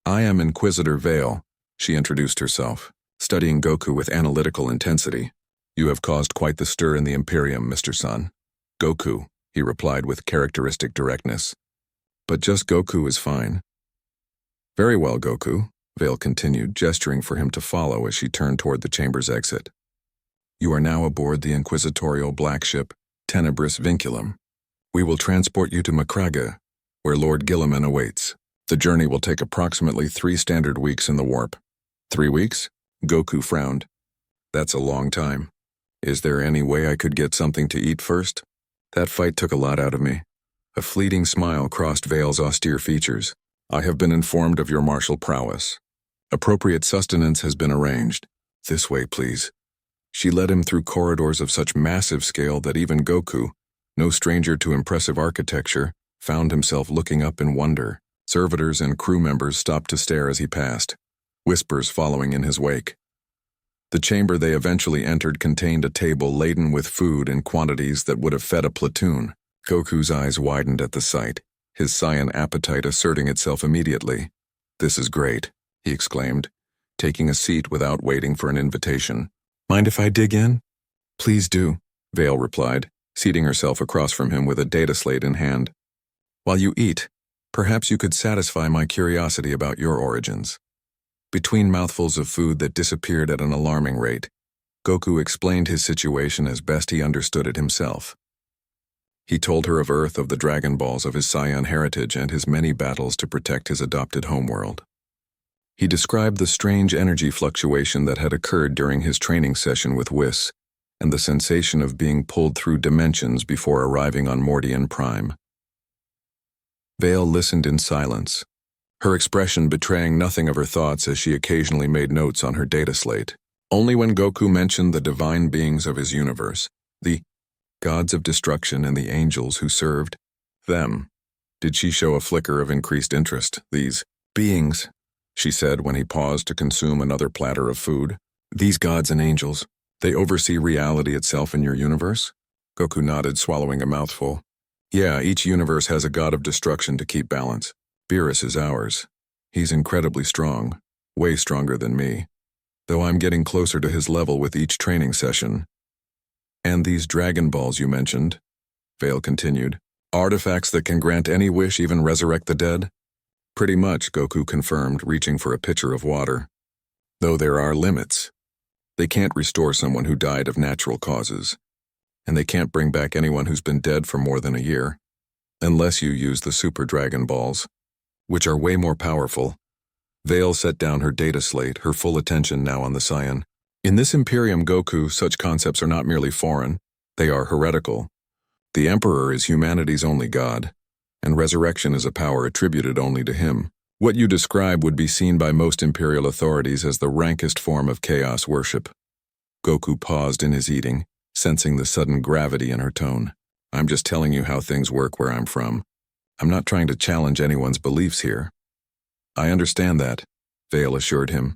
"I am Inquisitor Vale," she introduced herself, studying Goku with analytical intensity. "You have caused quite the stir in the Imperium, Mr. Sun." "Goku," he replied with characteristic directness. "But just Goku is fine." "Very well, Goku," Vale continued, gesturing for him to follow as she turned toward the chamber's exit. "You are now aboard the inquisitorial black ship, Tenebris Vinculum. We will transport you to Macraga, where Lord Gilliman awaits. The journey will take approximately 3 standard weeks in the warp." "3 weeks?" Goku frowned. "That's a long time. Is there any way I could get something to eat first? That fight took a lot out of me." A fleeting smile crossed Vale's austere features. "I have been informed of your martial prowess. Appropriate sustenance has been arranged. This way, please." She led him through corridors of such massive scale that even Goku, no stranger to impressive architecture, found himself looking up in wonder. Servitors and crew members stopped to stare as he passed, whispers following in his wake. The chamber they eventually entered contained a table laden with food in quantities that would have fed a platoon. Goku's eyes widened at the sight, his Saiyan appetite asserting itself immediately. "This is great," he exclaimed, taking a seat without waiting for an invitation. "Mind if I dig in?" "Please do," Vale replied, seating herself across from him with a data slate in hand. "While you eat, perhaps you could satisfy my curiosity about your origins." Between mouthfuls of food that disappeared at an alarming rate, Goku explained his situation as best he understood it himself. He told her of Earth, of the Dragon Balls, of his Saiyan heritage, and his many battles to protect his adopted homeworld. He described the strange energy fluctuation that had occurred during his training session with Whis, and the sensation of being pulled through dimensions before arriving on Mordian Prime. Vale listened in silence, her expression betraying nothing of her thoughts as she occasionally made notes on her data slate. Only when Goku mentioned the divine beings of his universe, the gods of destruction and the angels who served them, did she show a flicker of increased interest. "These beings," she said when he paused to consume another platter of food. "These gods and angels, they oversee reality itself in your universe?" Goku nodded, swallowing a mouthful. "Yeah, each universe has a god of destruction to keep balance. Beerus is ours. He's incredibly strong, way stronger than me, though I'm getting closer to his level with each training session." "And these Dragon Balls you mentioned," Vale continued, "artifacts that can grant any wish, even resurrect the dead?" "Pretty much," Goku confirmed, reaching for a pitcher of water. "Though there are limits. They can't restore someone who died of natural causes, and they can't bring back anyone who's been dead for more than a year, unless you use the Super Dragon Balls, which are way more powerful." Vale set down her data slate, her full attention now on the Saiyan. "In this Imperium, Goku, such concepts are not merely foreign, they are heretical. The Emperor is humanity's only god, and resurrection is a power attributed only to him. What you describe would be seen by most Imperial authorities as the rankest form of chaos worship." Goku paused in his eating, sensing the sudden gravity in her tone. "I'm just telling you how things work where I'm from. I'm not trying to challenge anyone's beliefs here." "I understand that," Vale assured him,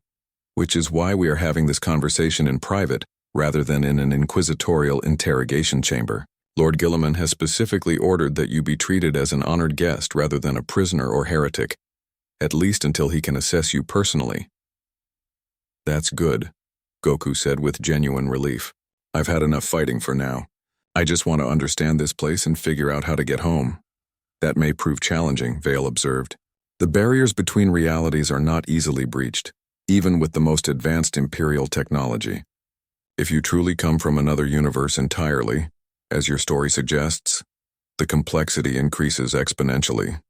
"which is why we are having this conversation in private rather than in an inquisitorial interrogation chamber. Lord Gilliman has specifically ordered that you be treated as an honored guest rather than a prisoner or heretic, at least until he can assess you personally." "That's good," Goku said with genuine relief. I've had enough fighting for now. I just want to understand this place and figure out how to get home. That may prove challenging, Vale observed. The barriers between realities are not easily breached, even with the most advanced Imperial technology. If you truly come from another universe entirely, as your story suggests, the complexity increases exponentially.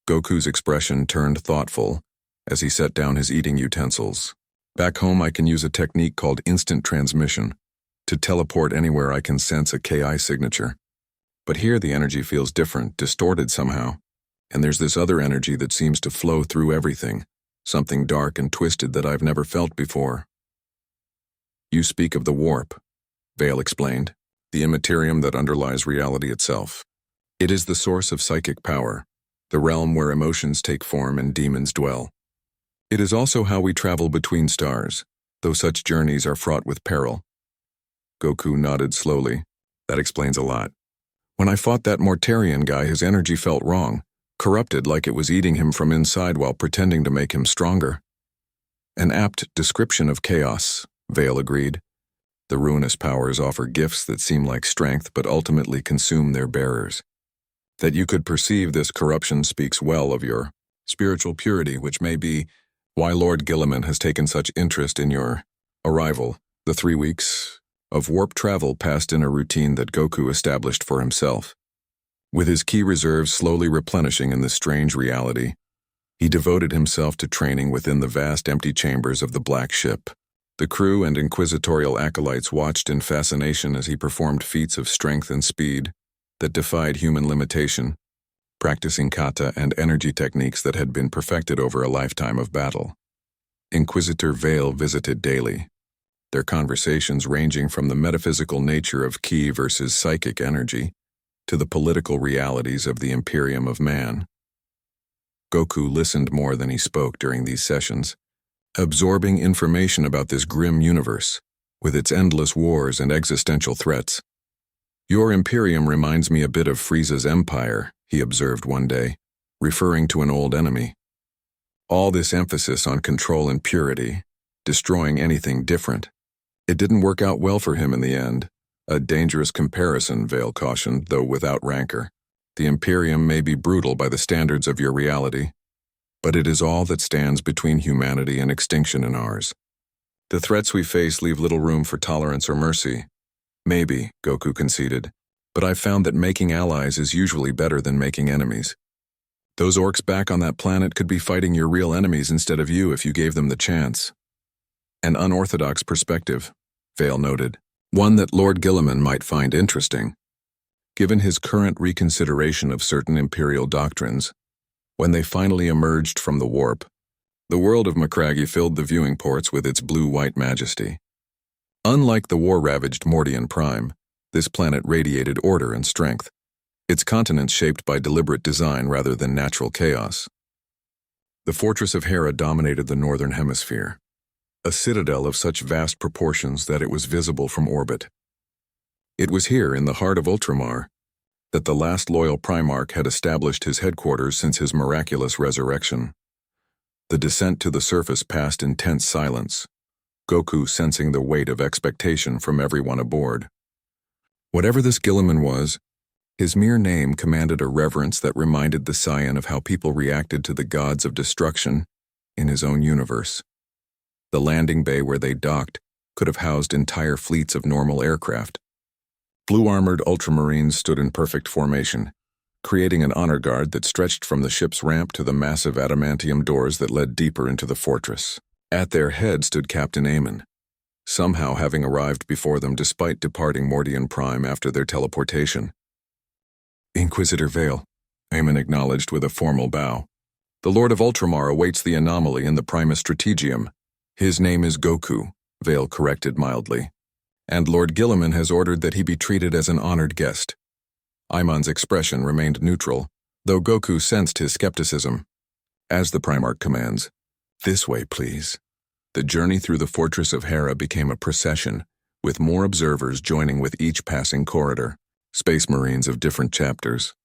Goku's expression turned thoughtful as he set down his eating utensils. Back home, I can use a technique called instant transmission to teleport anywhere I can sense a KI signature. But here the energy feels different, distorted somehow, and there's this other energy that seems to flow through everything, something dark and twisted that I've never felt before. You speak of the warp, Vale explained, the immaterium that underlies reality itself. It is the source of psychic power, the realm where emotions take form and demons dwell. It is also how we travel between stars, though such journeys are fraught with peril. Goku nodded slowly. That explains a lot. When I fought that Mortarian guy, his energy felt wrong, corrupted like it was eating him from inside while pretending to make him stronger. An apt description of chaos, Vale agreed. The ruinous powers offer gifts that seem like strength but ultimately consume their bearers. That you could perceive this corruption speaks well of your spiritual purity, which may be why Lord Gilliman has taken such interest in your arrival. The 3 weeks of warp travel passed in a routine that Goku established for himself. With his ki reserves slowly replenishing in this strange reality, he devoted himself to training within the vast empty chambers of the Black Ship. The crew and inquisitorial acolytes watched in fascination as he performed feats of strength and speed that defied human limitation, practicing kata and energy techniques that had been perfected over a lifetime of battle. Inquisitor Vale visited daily, their conversations ranging from the metaphysical nature of ki versus psychic energy to the political realities of the Imperium of Man. Goku listened more than he spoke during these sessions, absorbing information about this grim universe, with its endless wars and existential threats. Your Imperium reminds me a bit of Frieza's Empire, he observed one day, referring to an old enemy. All this emphasis on control and purity, destroying anything different. It didn't work out well for him in the end. A dangerous comparison, Vale cautioned, though without rancor. The Imperium may be brutal by the standards of your reality, but it is all that stands between humanity and extinction in ours. The threats we face leave little room for tolerance or mercy. Maybe, Goku conceded, but I've found that making allies is usually better than making enemies. Those orcs back on that planet could be fighting your real enemies instead of you if you gave them the chance. An unorthodox perspective, Vale noted, one that Lord Gilliman might find interesting. Given his current reconsideration of certain Imperial doctrines, when they finally emerged from the warp, the world of Macragge filled the viewing ports with its blue-white majesty. Unlike the war-ravaged Mordian Prime, this planet radiated order and strength, its continents shaped by deliberate design rather than natural chaos. The fortress of Hera dominated the northern hemisphere, a citadel of such vast proportions that it was visible from orbit. It was here, in the heart of Ultramar, that the last loyal Primarch had established his headquarters since his miraculous resurrection. The descent to the surface passed in tense silence, Goku sensing the weight of expectation from everyone aboard. Whatever this Gilliman was, his mere name commanded a reverence that reminded the Saiyan of how people reacted to the gods of destruction in his own universe. The landing bay where they docked could have housed entire fleets of normal aircraft. Blue-armored ultramarines stood in perfect formation, creating an honor guard that stretched from the ship's ramp to the massive adamantium doors that led deeper into the fortress. At their head stood Captain Amon, somehow having arrived before them despite departing Mordian Prime after their teleportation. Inquisitor Vale, Amon acknowledged with a formal bow. The Lord of Ultramar awaits the anomaly in the Primus Strategium. His name is Goku, Vale corrected mildly, and Lord Gilliman has ordered that he be treated as an honored guest. Aimon's expression remained neutral, though Goku sensed his skepticism. As the Primarch commands, this way, please. The journey through the fortress of Hera became a procession, with more observers joining with each passing corridor. Space Marines of different chapters,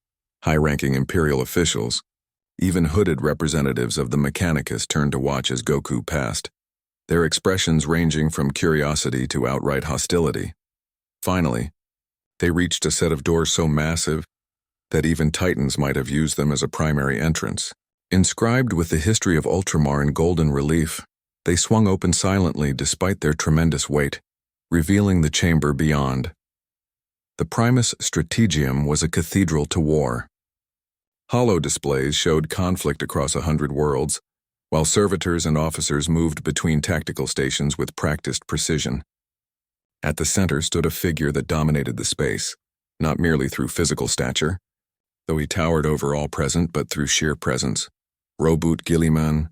high-ranking Imperial officials, even hooded representatives of the Mechanicus turned to watch as Goku passed. their expressions ranging from curiosity to outright hostility. Finally, they reached a set of doors so massive that even Titans might have used them as a primary entrance. Inscribed with the history of Ultramar in golden relief, they swung open silently despite their tremendous weight, revealing the chamber beyond. The Primus Strategium was a cathedral to war. Holo displays showed conflict across 100 worlds, while servitors and officers moved between tactical stations with practiced precision. At the center stood a figure that dominated the space, not merely through physical stature, though he towered over all present, but through sheer presence. Roboute Guilliman,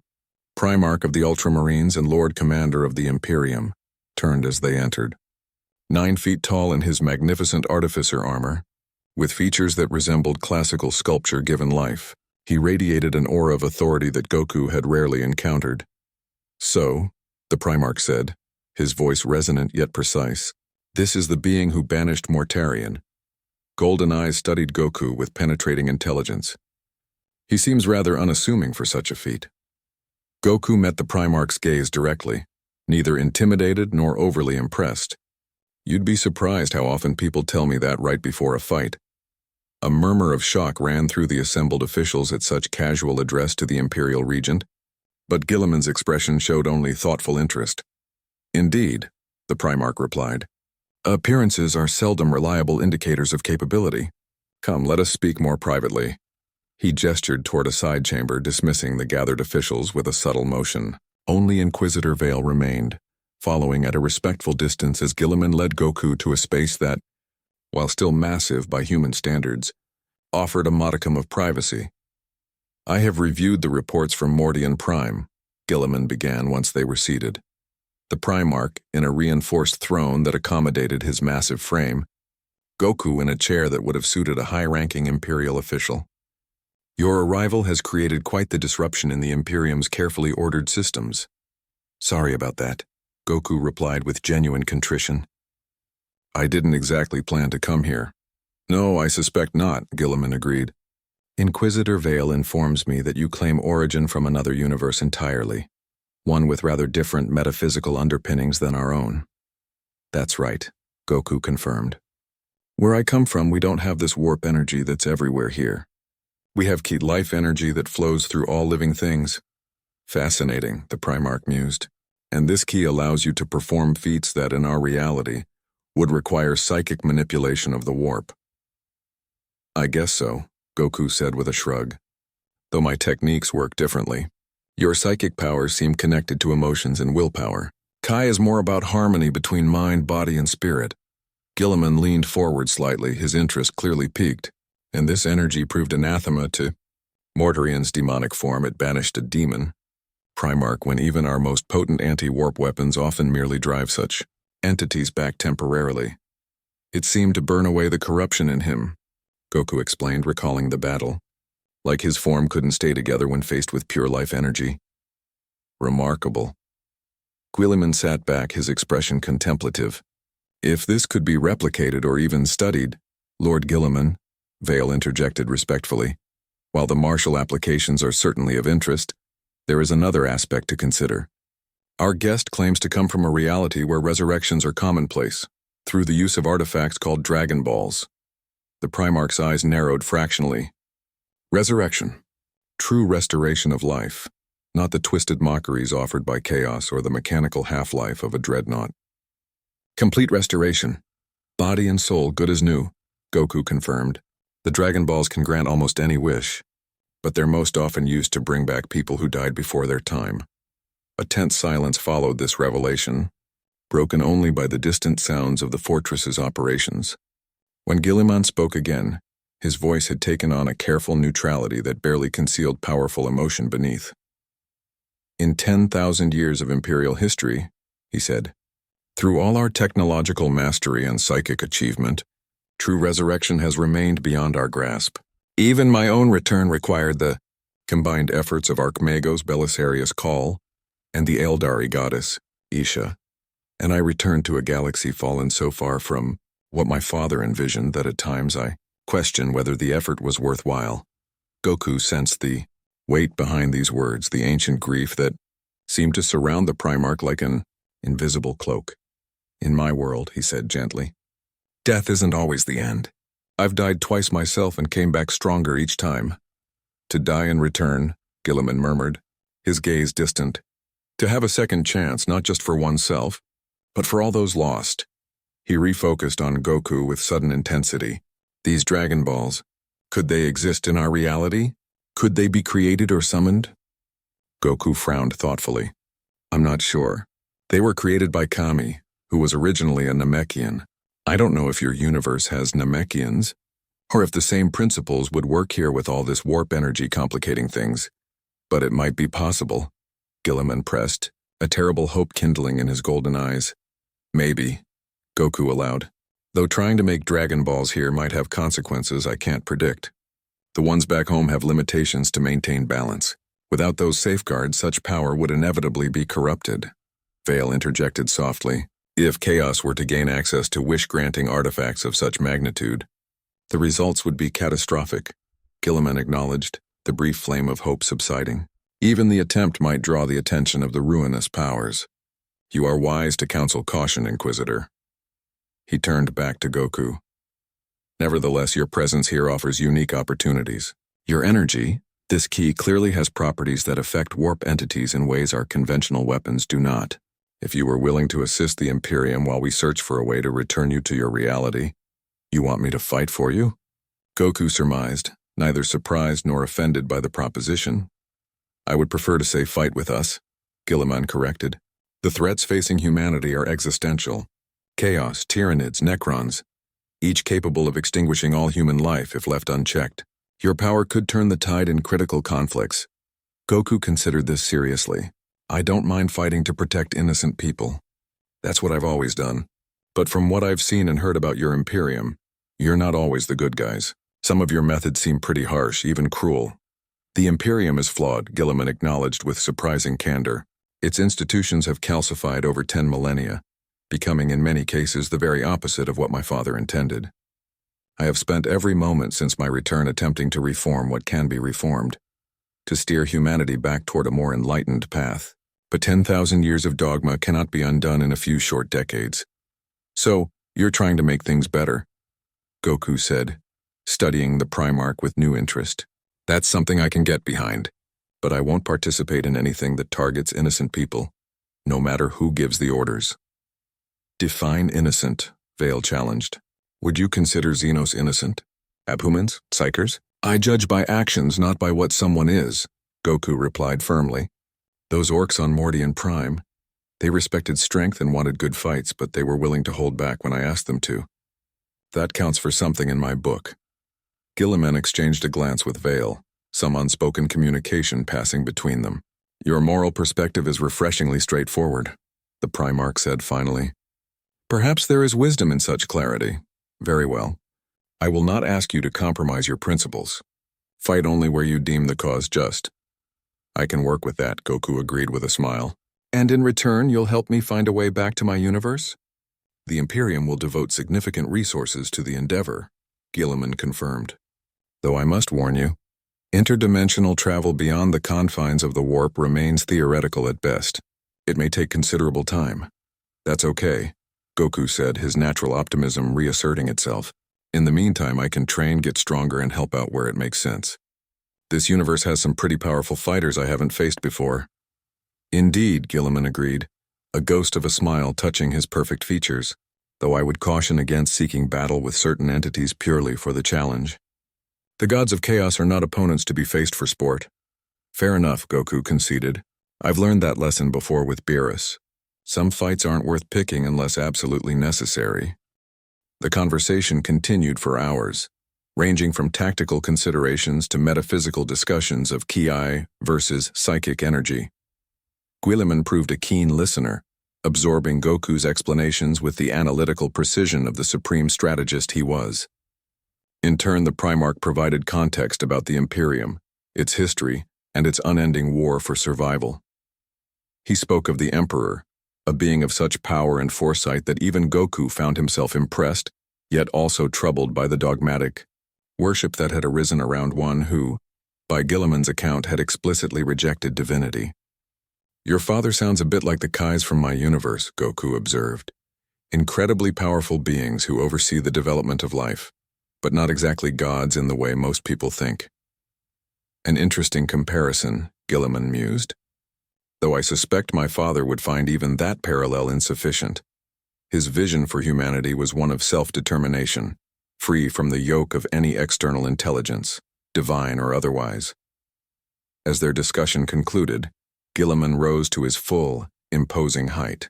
Primarch of the Ultramarines and Lord Commander of the Imperium, turned as they entered. 9 feet tall in his magnificent artificer armor, with features that resembled classical sculpture given life, he radiated an aura of authority that Goku had rarely encountered. "So," the Primarch said, his voice resonant yet precise, "this is the being who banished Mortarion." Golden eyes studied Goku with penetrating intelligence. He seems rather unassuming for such a feat. Goku met the Primarch's gaze directly, neither intimidated nor overly impressed. "You'd be surprised how often people tell me that right before a fight." A murmur of shock ran through the assembled officials at such casual address to the Imperial Regent, but Guilliman's expression showed only thoughtful interest. "Indeed," the Primarch replied. "Appearances are seldom reliable indicators of capability. Come, let us speak more privately." He gestured toward a side chamber, dismissing the gathered officials with a subtle motion. Only Inquisitor Vale remained, following at a respectful distance as Guilliman led Goku to a space that, while still massive by human standards, offered a modicum of privacy. "I have reviewed the reports from Mordian Prime," Guilliman began once they were seated. The Primarch in a reinforced throne that accommodated his massive frame, Goku in a chair that would have suited a high-ranking Imperial official. "Your arrival has created quite the disruption in the Imperium's carefully ordered systems." "Sorry about that," Goku replied with genuine contrition. "I didn't exactly plan to come here." "No, I suspect not," Guilliman agreed. "Inquisitor Vale informs me that you claim origin from another universe entirely, one with rather different metaphysical underpinnings than our own." "That's right," Goku confirmed. "Where I come from, we don't have this warp energy that's everywhere here. We have key life energy that flows through all living things." "Fascinating," the Primarch mused. "And this key allows you to perform feats that, in our reality, would require psychic manipulation of the warp." "I guess so," Goku said with a shrug. "Though my techniques work differently. Your psychic powers seem connected to emotions and willpower. Kai is more about harmony between mind, body, and spirit." Guilliman leaned forward slightly, his interest clearly piqued. "And this energy proved anathema to Mortarion's demonic form. It banished a demon." "Primarch, when even our most potent anti-warp weapons often merely drive such entities back temporarily. It seemed to burn away the corruption in him," Goku explained, recalling the battle. "Like his form couldn't stay together when faced with pure life energy." "Remarkable." Guilliman sat back, his expression contemplative. "If this could be replicated or even studied, Lord Guilliman," Vale interjected respectfully, "while the martial applications are certainly of interest, there is another aspect to consider. Our guest claims to come from a reality where resurrections are commonplace, through the use of artifacts called Dragon Balls." The Primarch's eyes narrowed fractionally. "Resurrection. True restoration of life, not the twisted mockeries offered by chaos or the mechanical half-life of a dreadnought. Complete restoration. Body and soul good as new," Goku confirmed. "The Dragon Balls can grant almost any wish, but they're most often used to bring back people who died before their time." A tense silence followed this revelation, broken only by the distant sounds of the fortress's operations. When Guilliman spoke again, his voice had taken on a careful neutrality that barely concealed powerful emotion beneath. "In 10,000 years of Imperial history," he said, "through all our technological mastery and psychic achievement, true resurrection has remained beyond our grasp. Even my own return required the combined efforts of Archmagos Belisarius Call and the Eldari goddess, Isha, and I returned to a galaxy fallen so far from what my father envisioned that at times I question whether the effort was worthwhile." Goku sensed the weight behind these words, the ancient grief that seemed to surround the Primarch like an invisible cloak. "In my world," he said gently, "death isn't always the end. I've died twice myself and came back stronger each time." "To die in return," Gilliman murmured, his gaze distant. "To have a second chance, not just for oneself, but for all those lost." He refocused on Goku with sudden intensity. "These Dragon Balls, could they exist in our reality? Could they be created or summoned?" Goku frowned thoughtfully. "I'm not sure. They were created by Kami, who was originally a Namekian. I don't know if your universe has Namekians, or if the same principles would work here with all this warp energy complicating things. But it might be possible," Gilliman pressed, a terrible hope kindling in his golden eyes. "Maybe," Goku allowed. "Though trying to make Dragon Balls here might have consequences I can't predict. The ones back home have limitations to maintain balance. Without those safeguards, such power would inevitably be corrupted." Vale interjected softly. "If Chaos were to gain access to wish-granting artifacts of such magnitude, the results would be catastrophic," Gilliman acknowledged, the brief flame of hope subsiding. "Even the attempt might draw the attention of the ruinous powers. You are wise to counsel caution, Inquisitor." He turned back to Goku. "Nevertheless, your presence here offers unique opportunities. Your energy, this key, clearly has properties that affect warp entities in ways our conventional weapons do not. If you were willing to assist the Imperium while we search for a way to return you to your reality, you want me to fight for you?" Goku surmised, neither surprised nor offended by the proposition. "I would prefer to say fight with us," Gilliman corrected. "The threats facing humanity are existential. Chaos, Tyranids, Necrons, each capable of extinguishing all human life if left unchecked. Your power could turn the tide in critical conflicts." Goku considered this seriously. "I don't mind fighting to protect innocent people. That's what I've always done. But from what I've seen and heard about your Imperium, you're not always the good guys. Some of your methods seem pretty harsh, even cruel." "The Imperium is flawed," Gilliman acknowledged with surprising candor. "Its institutions have calcified over 10 millennia, becoming in many cases the very opposite of what my father intended. I have spent every moment since my return attempting to reform what can be reformed, to steer humanity back toward a more enlightened path. But 10,000 years of dogma cannot be undone in a few short decades. So, you're trying to make things better," Goku said, studying the Primarch with new interest. "That's something I can get behind, but I won't participate in anything that targets innocent people, no matter who gives the orders." "Define innocent," Vale challenged. "Would you consider Xenos innocent? Abhumans? Psychers?" "I judge by actions, not by what someone is," Goku replied firmly. "Those orcs on Mordian Prime, they respected strength and wanted good fights, but they were willing to hold back when I asked them to. That counts for something in my book." Gilliman exchanged a glance with Vale, some unspoken communication passing between them. "Your moral perspective is refreshingly straightforward," the Primarch said finally. "Perhaps there is wisdom in such clarity. Very well. I will not ask you to compromise your principles. Fight only where you deem the cause just." "I can work with that," Goku agreed with a smile. "And in return, you'll help me find a way back to my universe?" "The Imperium will devote significant resources to the endeavor," Gilliman confirmed. "Though I must warn you, interdimensional travel beyond the confines of the warp remains theoretical at best. It may take considerable time." "That's okay," Goku said, his natural optimism reasserting itself. "In the meantime, I can train, get stronger, and help out where it makes sense. This universe has some pretty powerful fighters I haven't faced before." "Indeed," Gilliman agreed, a ghost of a smile touching his perfect features, "though I would caution against seeking battle with certain entities purely for the challenge. The gods of chaos are not opponents to be faced for sport." "Fair enough," Goku conceded. "I've learned that lesson before with Beerus. Some fights aren't worth picking unless absolutely necessary." The conversation continued for hours, ranging from tactical considerations to metaphysical discussions of ki versus psychic energy. Guilliman proved a keen listener, absorbing Goku's explanations with the analytical precision of the supreme strategist he was. In turn, the Primarch provided context about the Imperium, its history, and its unending war for survival. He spoke of the Emperor, a being of such power and foresight that even Goku found himself impressed, yet also troubled by the dogmatic worship that had arisen around one who, by Gilliman's account, had explicitly rejected divinity. Your father sounds a bit like the Kais from my universe, Goku observed. Incredibly powerful beings who oversee the development of life, but not exactly gods in the way most people think. An interesting comparison, Gilliman mused, though I suspect my father would find even that parallel insufficient. His vision for humanity was one of self-determination, free from the yoke of any external intelligence, divine or otherwise. As their discussion concluded, Gilliman rose to his full, imposing height.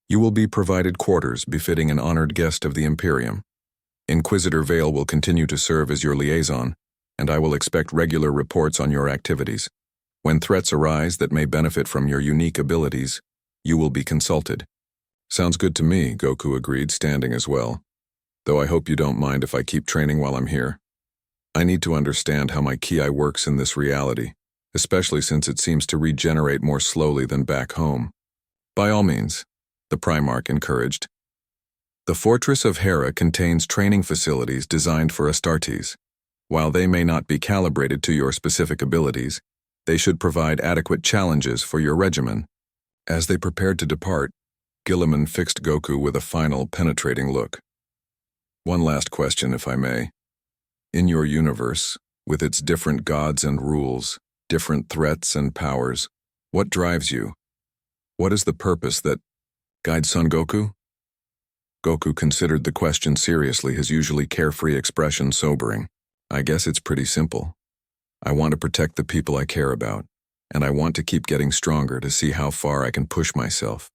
You will be provided quarters befitting an honored guest of the Imperium. Inquisitor Vale will continue to serve as your liaison, and I will expect regular reports on your activities. When threats arise that may benefit from your unique abilities, you will be consulted. Sounds good to me, Goku agreed, standing as well. Though I hope you don't mind if I keep training while I'm here. I need to understand how my ki works in this reality, especially since it seems to regenerate more slowly than back home. By all means, the Primarch encouraged. The Fortress of Hera contains training facilities designed for Astartes. While they may not be calibrated to your specific abilities, they should provide adequate challenges for your regimen. As they prepared to depart, Gilliman fixed Goku with a final, penetrating look. One last question, if I may. In your universe, with its different gods and rules, different threats and powers, what drives you? What is the purpose that guides Son Goku? Goku considered the question seriously, his usually carefree expression sobering. I guess it's pretty simple. I want to protect the people I care about, and I want to keep getting stronger to see how far I can push myself.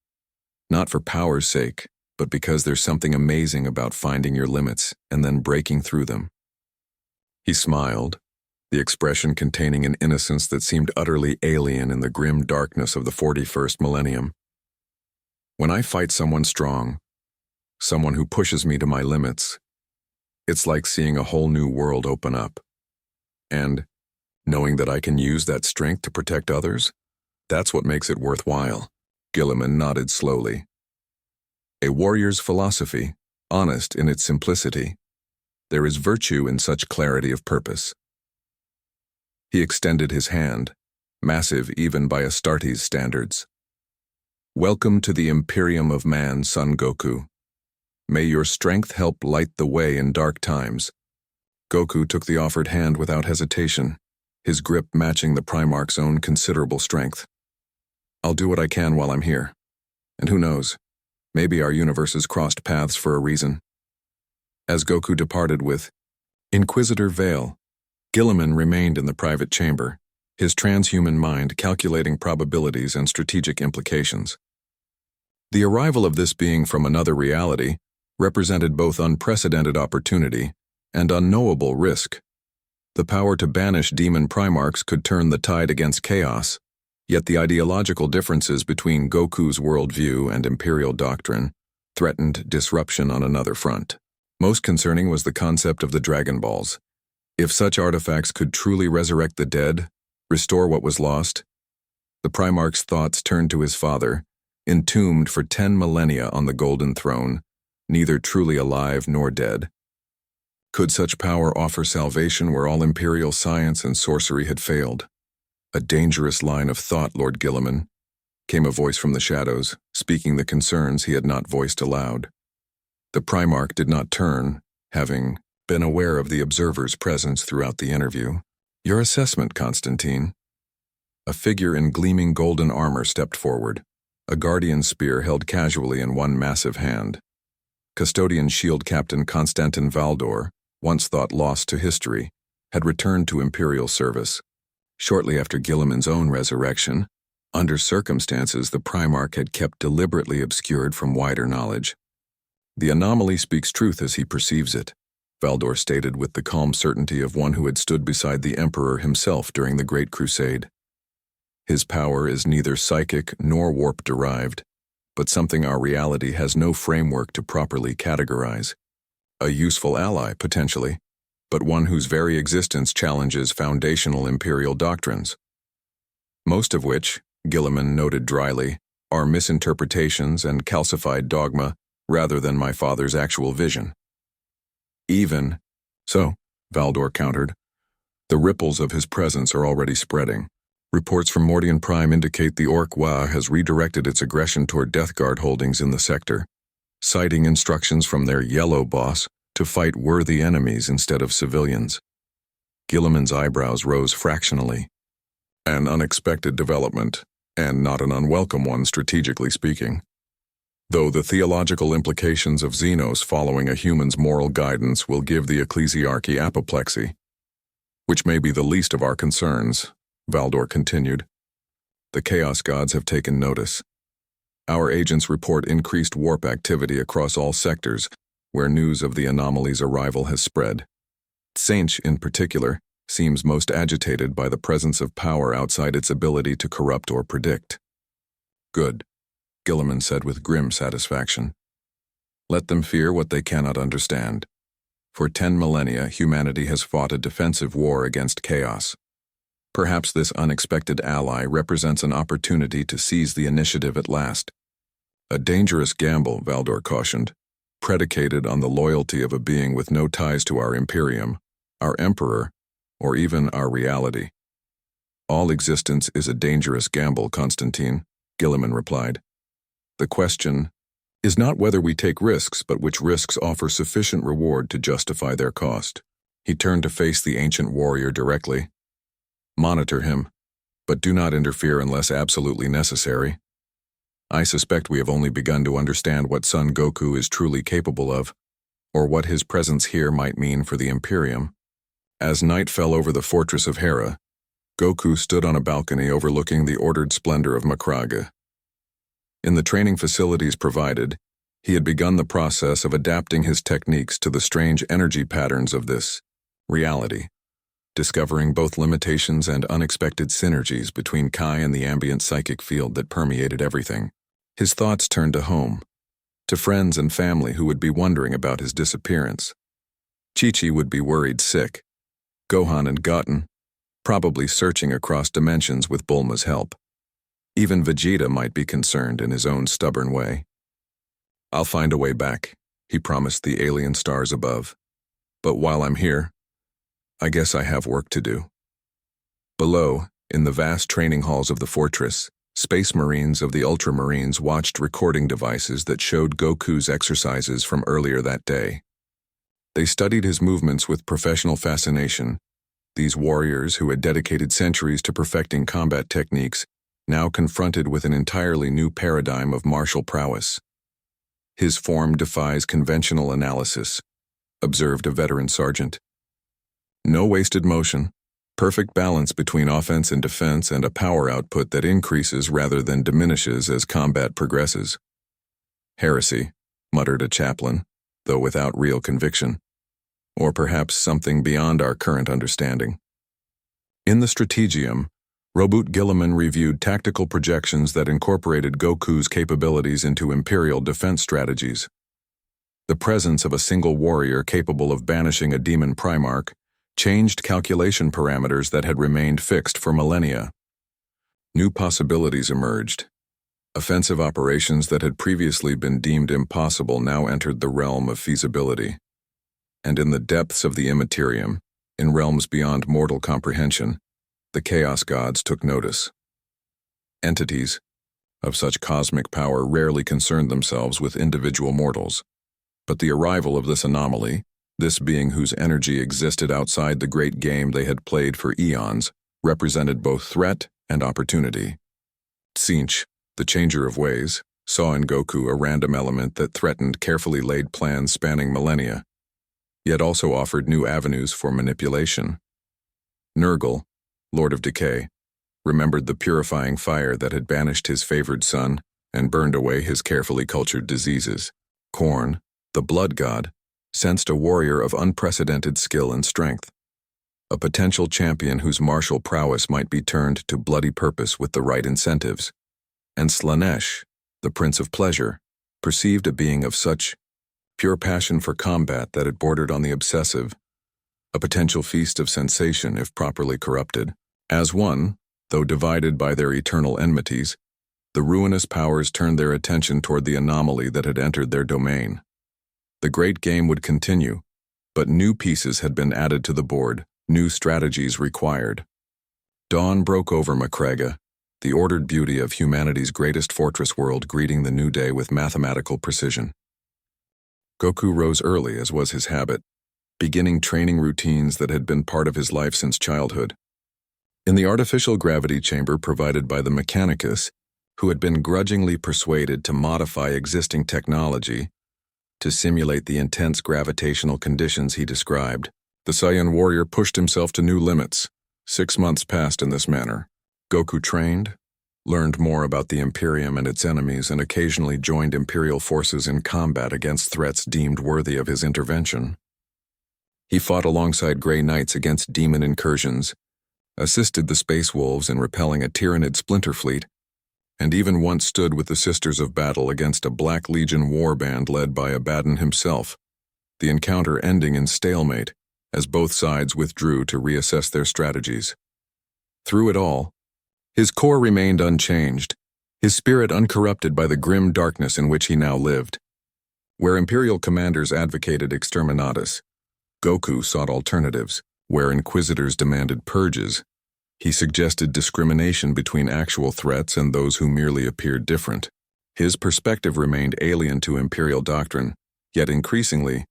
Not for power's sake, but because there's something amazing about finding your limits and then breaking through them. He smiled, the expression containing an innocence that seemed utterly alien in the grim darkness of the 41st millennium. When I fight someone strong, someone who pushes me to my limits, it's like seeing a whole new world open up. And knowing that I can use that strength to protect others, that's what makes it worthwhile. Gilliman nodded slowly. A warrior's philosophy, honest in its simplicity. There is virtue in such clarity of purpose. He extended his hand, massive even by Astartes standards. Welcome to the Imperium of Man, Son Goku. May your strength help light the way in dark times. Goku took the offered hand without hesitation, his grip matching the Primarch's own considerable strength. I'll do what I can while I'm here. And who knows, maybe our universes crossed paths for a reason. As Goku departed with Inquisitor Vale, Gilliman remained in the private chamber, his transhuman mind calculating probabilities and strategic implications. The arrival of this being from another reality represented both unprecedented opportunity and unknowable risk. The power to banish demon Primarchs could turn the tide against chaos, yet the ideological differences between Goku's worldview and Imperial doctrine threatened disruption on another front. Most concerning was the concept of the Dragon Balls. If such artifacts could truly resurrect the dead, restore what was lost, the Primarch's thoughts turned to his father, entombed for 10 millennia on the Golden Throne, neither truly alive nor dead. Could such power offer salvation where all Imperial science and sorcery had failed? A dangerous line of thought, Lord Gilliman, came a voice from the shadows, speaking the concerns he had not voiced aloud. The Primarch did not turn, having been aware of the observer's presence throughout the interview. Your assessment, Constantine. A figure in gleaming golden armor stepped forward, a guardian spear held casually in one massive hand. Custodian Shield Captain Constantin Valdor, once thought lost to history, had returned to Imperial service. Shortly after Gilliman's own resurrection, under circumstances the Primarch had kept deliberately obscured from wider knowledge. The anomaly speaks truth as he perceives it, Valdor stated with the calm certainty of one who had stood beside the Emperor himself during the Great Crusade. His power is neither psychic nor warp-derived, but something our reality has no framework to properly categorize. A useful ally, potentially, but one whose very existence challenges foundational Imperial doctrines. Most of which, Gilliman noted dryly, are misinterpretations and calcified dogma rather than my father's actual vision. Even so, Valdor countered, the ripples of his presence are already spreading, Reports from Mordian Prime indicate the Orc-Wa has redirected its aggression toward Death Guard holdings in the sector, citing instructions from their yellow boss to fight worthy enemies instead of civilians. Gilliman's eyebrows rose fractionally. An unexpected development, and not an unwelcome one strategically speaking. Though the theological implications of Xenos following a human's moral guidance will give the ecclesiarchy apoplexy, which may be the least of our concerns, Valdor continued. The Chaos Gods have taken notice. Our agents report increased warp activity across all sectors where news of the anomaly's arrival has spread. Tsench, in particular, seems most agitated by the presence of power outside its ability to corrupt or predict. Good, Gilliman said with grim satisfaction. Let them fear what they cannot understand. For 10 millennia, humanity has fought a defensive war against chaos. Perhaps this unexpected ally represents an opportunity to seize the initiative at last. A dangerous gamble, Valdor cautioned, predicated on the loyalty of a being with no ties to our Imperium, our Emperor, or even our reality. All existence is a dangerous gamble, Constantine, Gilliman replied. The question is not whether we take risks, but which risks offer sufficient reward to justify their cost. He turned to face the ancient warrior directly. Monitor him, but do not interfere unless absolutely necessary. I suspect we have only begun to understand what Son Goku is truly capable of, or what his presence here might mean for the Imperium. As night fell over the fortress of Hera, Goku stood on a balcony overlooking the ordered splendor of Makrage. In the training facilities provided, he had begun the process of adapting his techniques to the strange energy patterns of this reality, discovering both limitations and unexpected synergies between Kai and the ambient psychic field that permeated everything. His thoughts turned to home, to friends and family who would be wondering about his disappearance. Chi-Chi would be worried sick. Gohan and Goten, probably searching across dimensions with Bulma's help. Even Vegeta might be concerned in his own stubborn way. I'll find a way back, he promised the alien stars above. But while I'm here, I guess I have work to do. Below, in the vast training halls of the fortress, Space Marines of the Ultramarines watched recording devices that showed Goku's exercises from earlier that day. They studied his movements with professional fascination. These warriors, who had dedicated centuries to perfecting combat techniques, now confronted with an entirely new paradigm of martial prowess. His form defies conventional analysis, observed a veteran sergeant. No wasted motion, perfect balance between offense and defense, and a power output that increases rather than diminishes as combat progresses. Heresy, muttered a chaplain, though without real conviction. Or perhaps something beyond our current understanding. In the Strategium, Robert Gilliman reviewed tactical projections that incorporated Goku's capabilities into Imperial defense strategies. The presence of a single warrior capable of banishing a demon Primarch changed calculation parameters that had remained fixed for millennia. New possibilities emerged. Offensive operations that had previously been deemed impossible now entered the realm of feasibility. And in the depths of the Immaterium, in realms beyond mortal comprehension, the Chaos Gods took notice. Entities of such cosmic power rarely concerned themselves with individual mortals, but the arrival of this anomaly, this being whose energy existed outside the great game they had played for eons, represented both threat and opportunity. Tsench, the Changer of Ways, saw in Goku a random element that threatened carefully laid plans spanning millennia, yet also offered new avenues for manipulation. Nurgle, Lord of Decay, remembered the purifying fire that had banished his favored son and burned away his carefully cultured diseases. Korn, the Blood God, sensed a warrior of unprecedented skill and strength, a potential champion whose martial prowess might be turned to bloody purpose with the right incentives. And Slanesh, the Prince of Pleasure, perceived a being of such pure passion for combat that it bordered on the obsessive, a potential feast of sensation if properly corrupted. As one, though divided by their eternal enmities, the ruinous powers turned their attention toward the anomaly that had entered their domain. The great game would continue, but new pieces had been added to the board, new strategies required. Dawn broke over Macrega, the ordered beauty of humanity's greatest fortress world greeting the new day with mathematical precision. Goku rose early, as was his habit, beginning training routines that had been part of his life since childhood. In the artificial gravity chamber provided by the Mechanicus, who had been grudgingly persuaded to modify existing technology to simulate the intense gravitational conditions he described, the Saiyan warrior pushed himself to new limits. 6 months passed in this manner. Goku trained, learned more about the Imperium and its enemies, and occasionally joined Imperial forces in combat against threats deemed worthy of his intervention. He fought alongside Grey Knights against demon incursions, assisted the Space Wolves in repelling a Tyranid splinter fleet, and even once stood with the Sisters of Battle against a Black Legion warband led by Abaddon himself, the encounter ending in stalemate as both sides withdrew to reassess their strategies. Through it all, his core remained unchanged, his spirit uncorrupted by the grim darkness in which he now lived. Where Imperial commanders advocated exterminatus, Goku sought alternatives. Where Inquisitors demanded purges, he suggested discrimination between actual threats and those who merely appeared different. His perspective remained alien to Imperial doctrine, yet increasingly,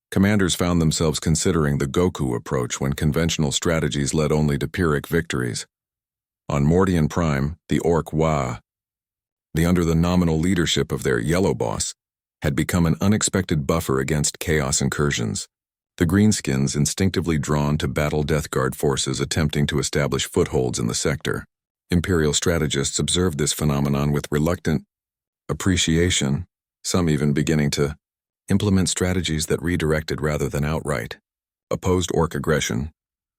commanders found themselves considering the Goku approach when conventional strategies led only to Pyrrhic victories. On Mordian Prime, the Orc Wa, under the nominal leadership of their Yellow Boss, had become an unexpected buffer against chaos incursions. The Greenskins instinctively drawn to battle Death Guard forces attempting to establish footholds in the sector. Imperial strategists observed this phenomenon with reluctant appreciation, some even beginning to implement strategies that redirected rather than outright opposed Orc aggression.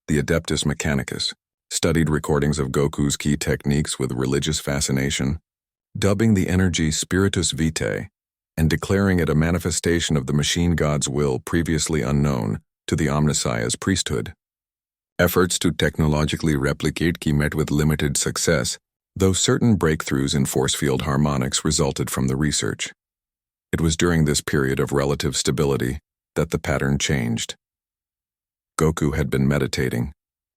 The Adeptus Mechanicus studied recordings of Goku's key techniques with religious fascination, dubbing the energy Spiritus Vitae, and declaring it a manifestation of the machine god's will previously unknown to the Omniscia's priesthood. Efforts to technologically replicate Ki met with limited success, though certain breakthroughs in force field harmonics resulted from the research. It was during this period of relative stability that the pattern changed. Goku had been meditating,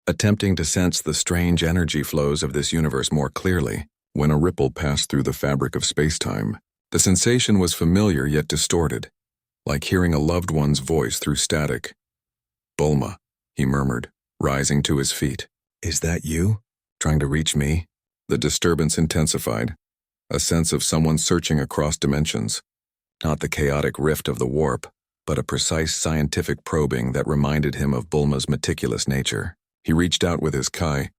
attempting to sense the strange energy flows of this universe more clearly, when a ripple passed through the fabric of space-time. The sensation was familiar yet distorted, like hearing a loved one's voice through static. "Bulma," he murmured, rising to his feet. "Is that you? Trying to reach me?" The disturbance intensified, a sense of someone searching across dimensions. Not the chaotic rift of the warp, but a precise scientific probing that reminded him of Bulma's meticulous nature. He reached out with his Kai,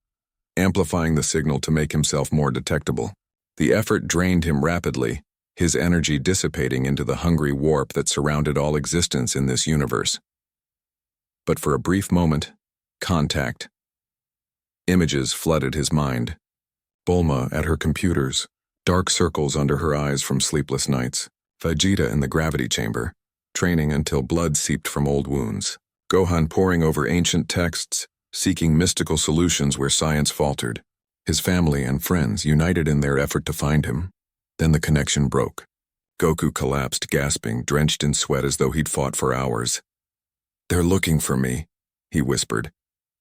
amplifying the signal to make himself more detectable. The effort drained him rapidly, his energy dissipating into the hungry warp that surrounded all existence in this universe. But for a brief moment, contact. Images flooded his mind. Bulma at her computers, dark circles under her eyes from sleepless nights. Vegeta in the gravity chamber, training until blood seeped from old wounds. Gohan poring over ancient texts, seeking mystical solutions where science faltered. His family and friends united in their effort to find him. Then the connection broke. Goku collapsed, gasping, drenched in sweat as though he'd fought for hours. "They're looking for me," he whispered,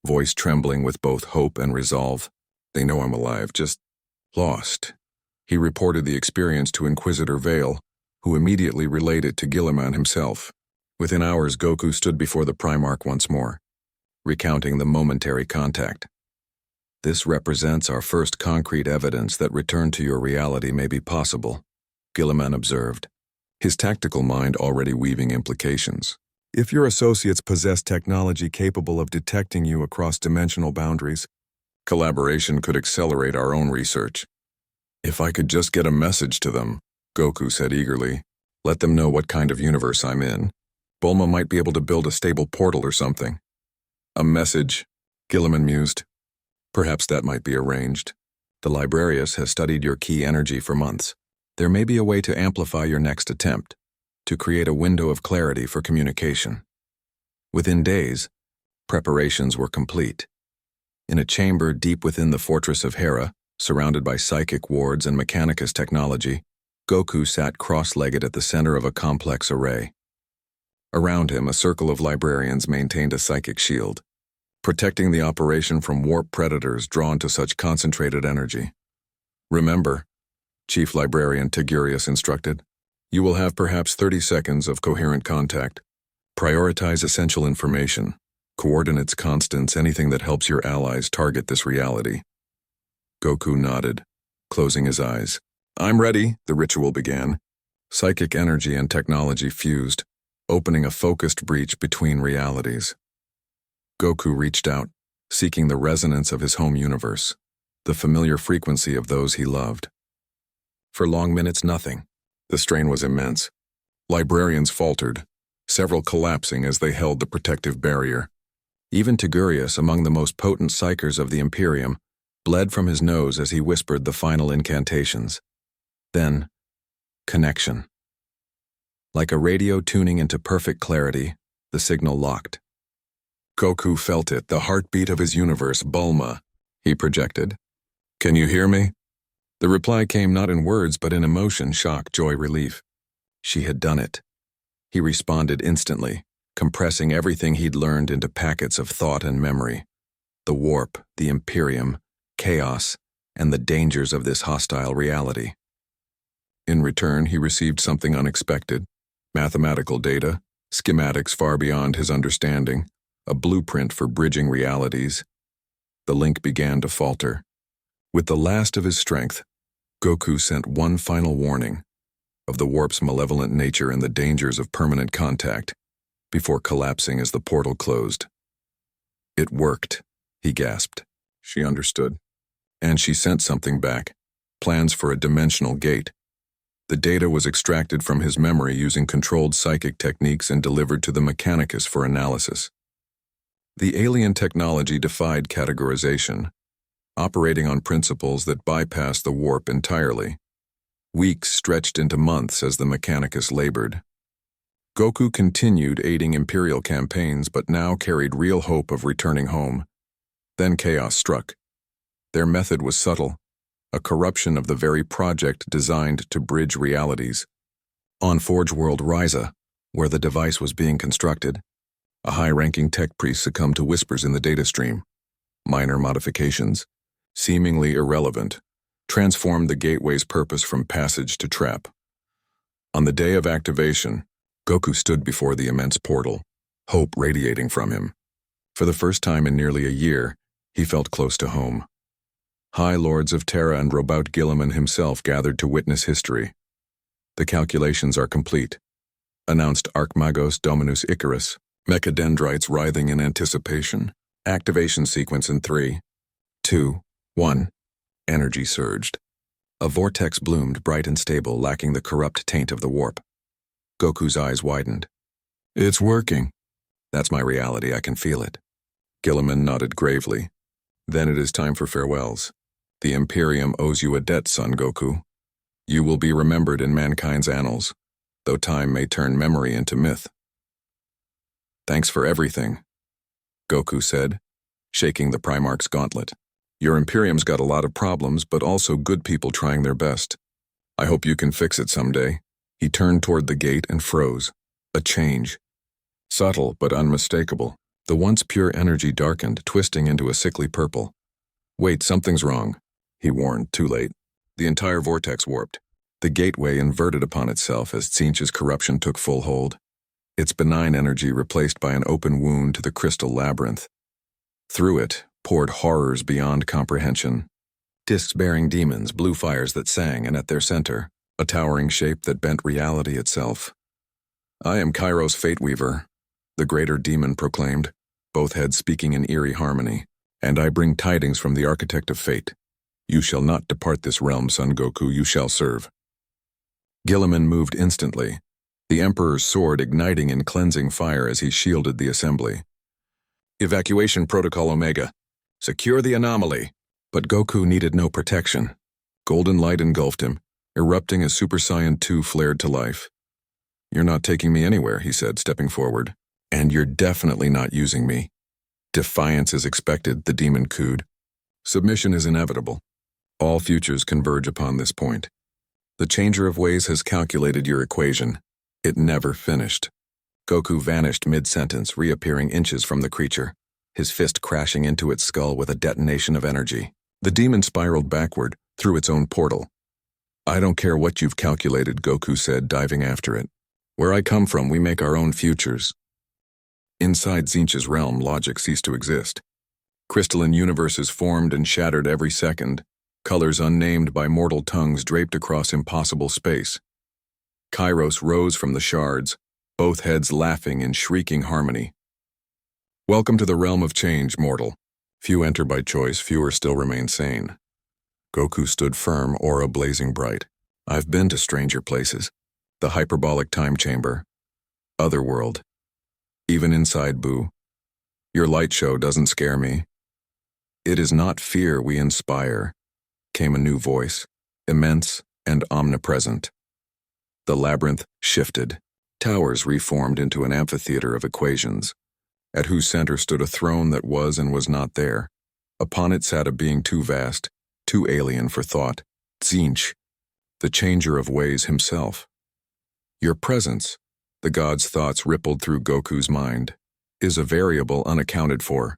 voice trembling with both hope and resolve. "They know I'm alive, just lost." He reported the experience to Inquisitor Vale, who immediately relayed it to Guilliman himself. Within hours, Goku stood before the Primarch once more, recounting the momentary contact. "This represents our first concrete evidence that return to your reality may be possible," Guilliman observed, his tactical mind already weaving implications. "If your associates possess technology capable of detecting you across dimensional boundaries, collaboration could accelerate our own research." "If I could just get a message to them," Goku said eagerly. "Let them know what kind of universe I'm in. Bulma might be able to build a stable portal or something." "A message," Guilliman mused. "Perhaps that might be arranged. The Librarius has studied your key energy for months. There may be a way to amplify your next attempt, to create a window of clarity for communication." Within days, preparations were complete. In a chamber deep within the fortress of Hera, surrounded by psychic wards and Mechanicus technology, Goku sat cross-legged at the center of a complex array. Around him, a circle of librarians maintained a psychic shield, protecting the operation from warp predators drawn to such concentrated energy. Remember, Chief Librarian Tigurius instructed, you will have perhaps 30 seconds of coherent contact. Prioritize essential information, coordinates, constants, anything that helps your allies target this reality. Goku nodded, closing his eyes. I'm ready, the ritual began. Psychic energy and technology fused, opening a focused breach between realities. Goku reached out, seeking the resonance of his home universe, the familiar frequency of those he loved. For long minutes, nothing. The strain was immense. Librarians faltered, several collapsing as they held the protective barrier. Even Tigurius, among the most potent psychers of the Imperium, bled from his nose as he whispered the final incantations. Then, connection. Like a radio tuning into perfect clarity, the signal locked. Goku felt it, the heartbeat of his universe, Bulma, he projected. Can you hear me? The reply came not in words but in emotion, shock, joy, relief. She had done it. He responded instantly, compressing everything he'd learned into packets of thought and memory. The warp, the Imperium, chaos, and the dangers of this hostile reality. In return, he received something unexpected. Mathematical data, schematics far beyond his understanding, a blueprint for bridging realities. The link began to falter. With the last of his strength, Goku sent one final warning of the warp's malevolent nature and the dangers of permanent contact, before collapsing as the portal closed. It worked, he gasped. She understood. And she sent something back, plans for a dimensional gate. The data was extracted from his memory using controlled psychic techniques and delivered to the Mechanicus for analysis. The alien technology defied categorization, operating on principles that bypassed the warp entirely. Weeks stretched into months as the Mechanicus labored. Goku continued aiding Imperial campaigns but now carried real hope of returning home. Then chaos struck. Their method was subtle, a corruption of the very project designed to bridge realities. On Forge World Ryza, where the device was being constructed, a high-ranking tech priest succumbed to whispers in the data stream. Minor modifications, seemingly irrelevant, transformed the gateway's purpose from passage to trap. On the day of activation, Goku stood before the immense portal, hope radiating from him. For the first time in nearly a year, he felt close to home. High Lords of Terra and Robout Guilliman himself gathered to witness history. The calculations are complete, announced Archmagos Dominus Icarus, mechadendrites writhing in anticipation. Activation sequence in 3, 2, 1. Energy surged. A vortex bloomed, bright and stable, lacking the corrupt taint of the warp. Goku's eyes widened. It's working. That's my reality, I can feel it. Guilliman nodded gravely. Then it is time for farewells. The Imperium owes you a debt, son Goku. You will be remembered in mankind's annals, though time may turn memory into myth. Thanks for everything, Goku said, shaking the Primarch's gauntlet. Your Imperium's got a lot of problems, but also good people trying their best. I hope you can fix it someday. He turned toward the gate and froze. A change. Subtle but unmistakable. The once pure energy darkened, twisting into a sickly purple. Wait, something's wrong, he warned, too late. The entire vortex warped. The gateway inverted upon itself as Tzeentch's corruption took full hold. Its benign energy replaced by an open wound to the crystal labyrinth. Through it poured horrors beyond comprehension. Discs bearing demons, blue fires that sang, and at their center, a towering shape that bent reality itself. I am Kairos Fate Weaver, the greater demon proclaimed, both heads speaking in eerie harmony, and I bring tidings from the architect of fate. You shall not depart this realm, Son Goku, you shall serve. Guilliman moved instantly, the Emperor's sword igniting in cleansing fire as he shielded the assembly. Evacuation Protocol Omega. Secure the anomaly. But Goku needed no protection. Golden light engulfed him, erupting as Super Saiyan 2 flared to life. You're not taking me anywhere, he said, stepping forward. And you're definitely not using me. Defiance is expected, the demon cooed. Submission is inevitable. All futures converge upon this point. The Changer of Ways has calculated your equation. It never finished. Goku vanished mid-sentence, reappearing inches from the creature, his fist crashing into its skull with a detonation of energy. The demon spiraled backward, through its own portal. "I don't care what you've calculated," Goku said, diving after it. "Where I come from, we make our own futures." Inside Tzeentch's realm, logic ceased to exist. Crystalline universes formed and shattered every second, colors unnamed by mortal tongues draped across impossible space. Kairos rose from the shards, both heads laughing in shrieking harmony. "Welcome to the realm of change, mortal. Few enter by choice, fewer still remain sane." Goku stood firm, aura blazing bright. "I've been to stranger places. The hyperbolic time chamber. Otherworld. Even inside Boo. Your light show doesn't scare me." "It is not fear we inspire," came a new voice, immense and omnipresent. The labyrinth shifted. Towers reformed into an amphitheater of equations, at whose center stood a throne that was and was not there. Upon it sat a being too vast, too alien for thought, Tzeentch, the changer of ways himself. "Your presence," the god's thoughts rippled through Goku's mind, "is a variable unaccounted for.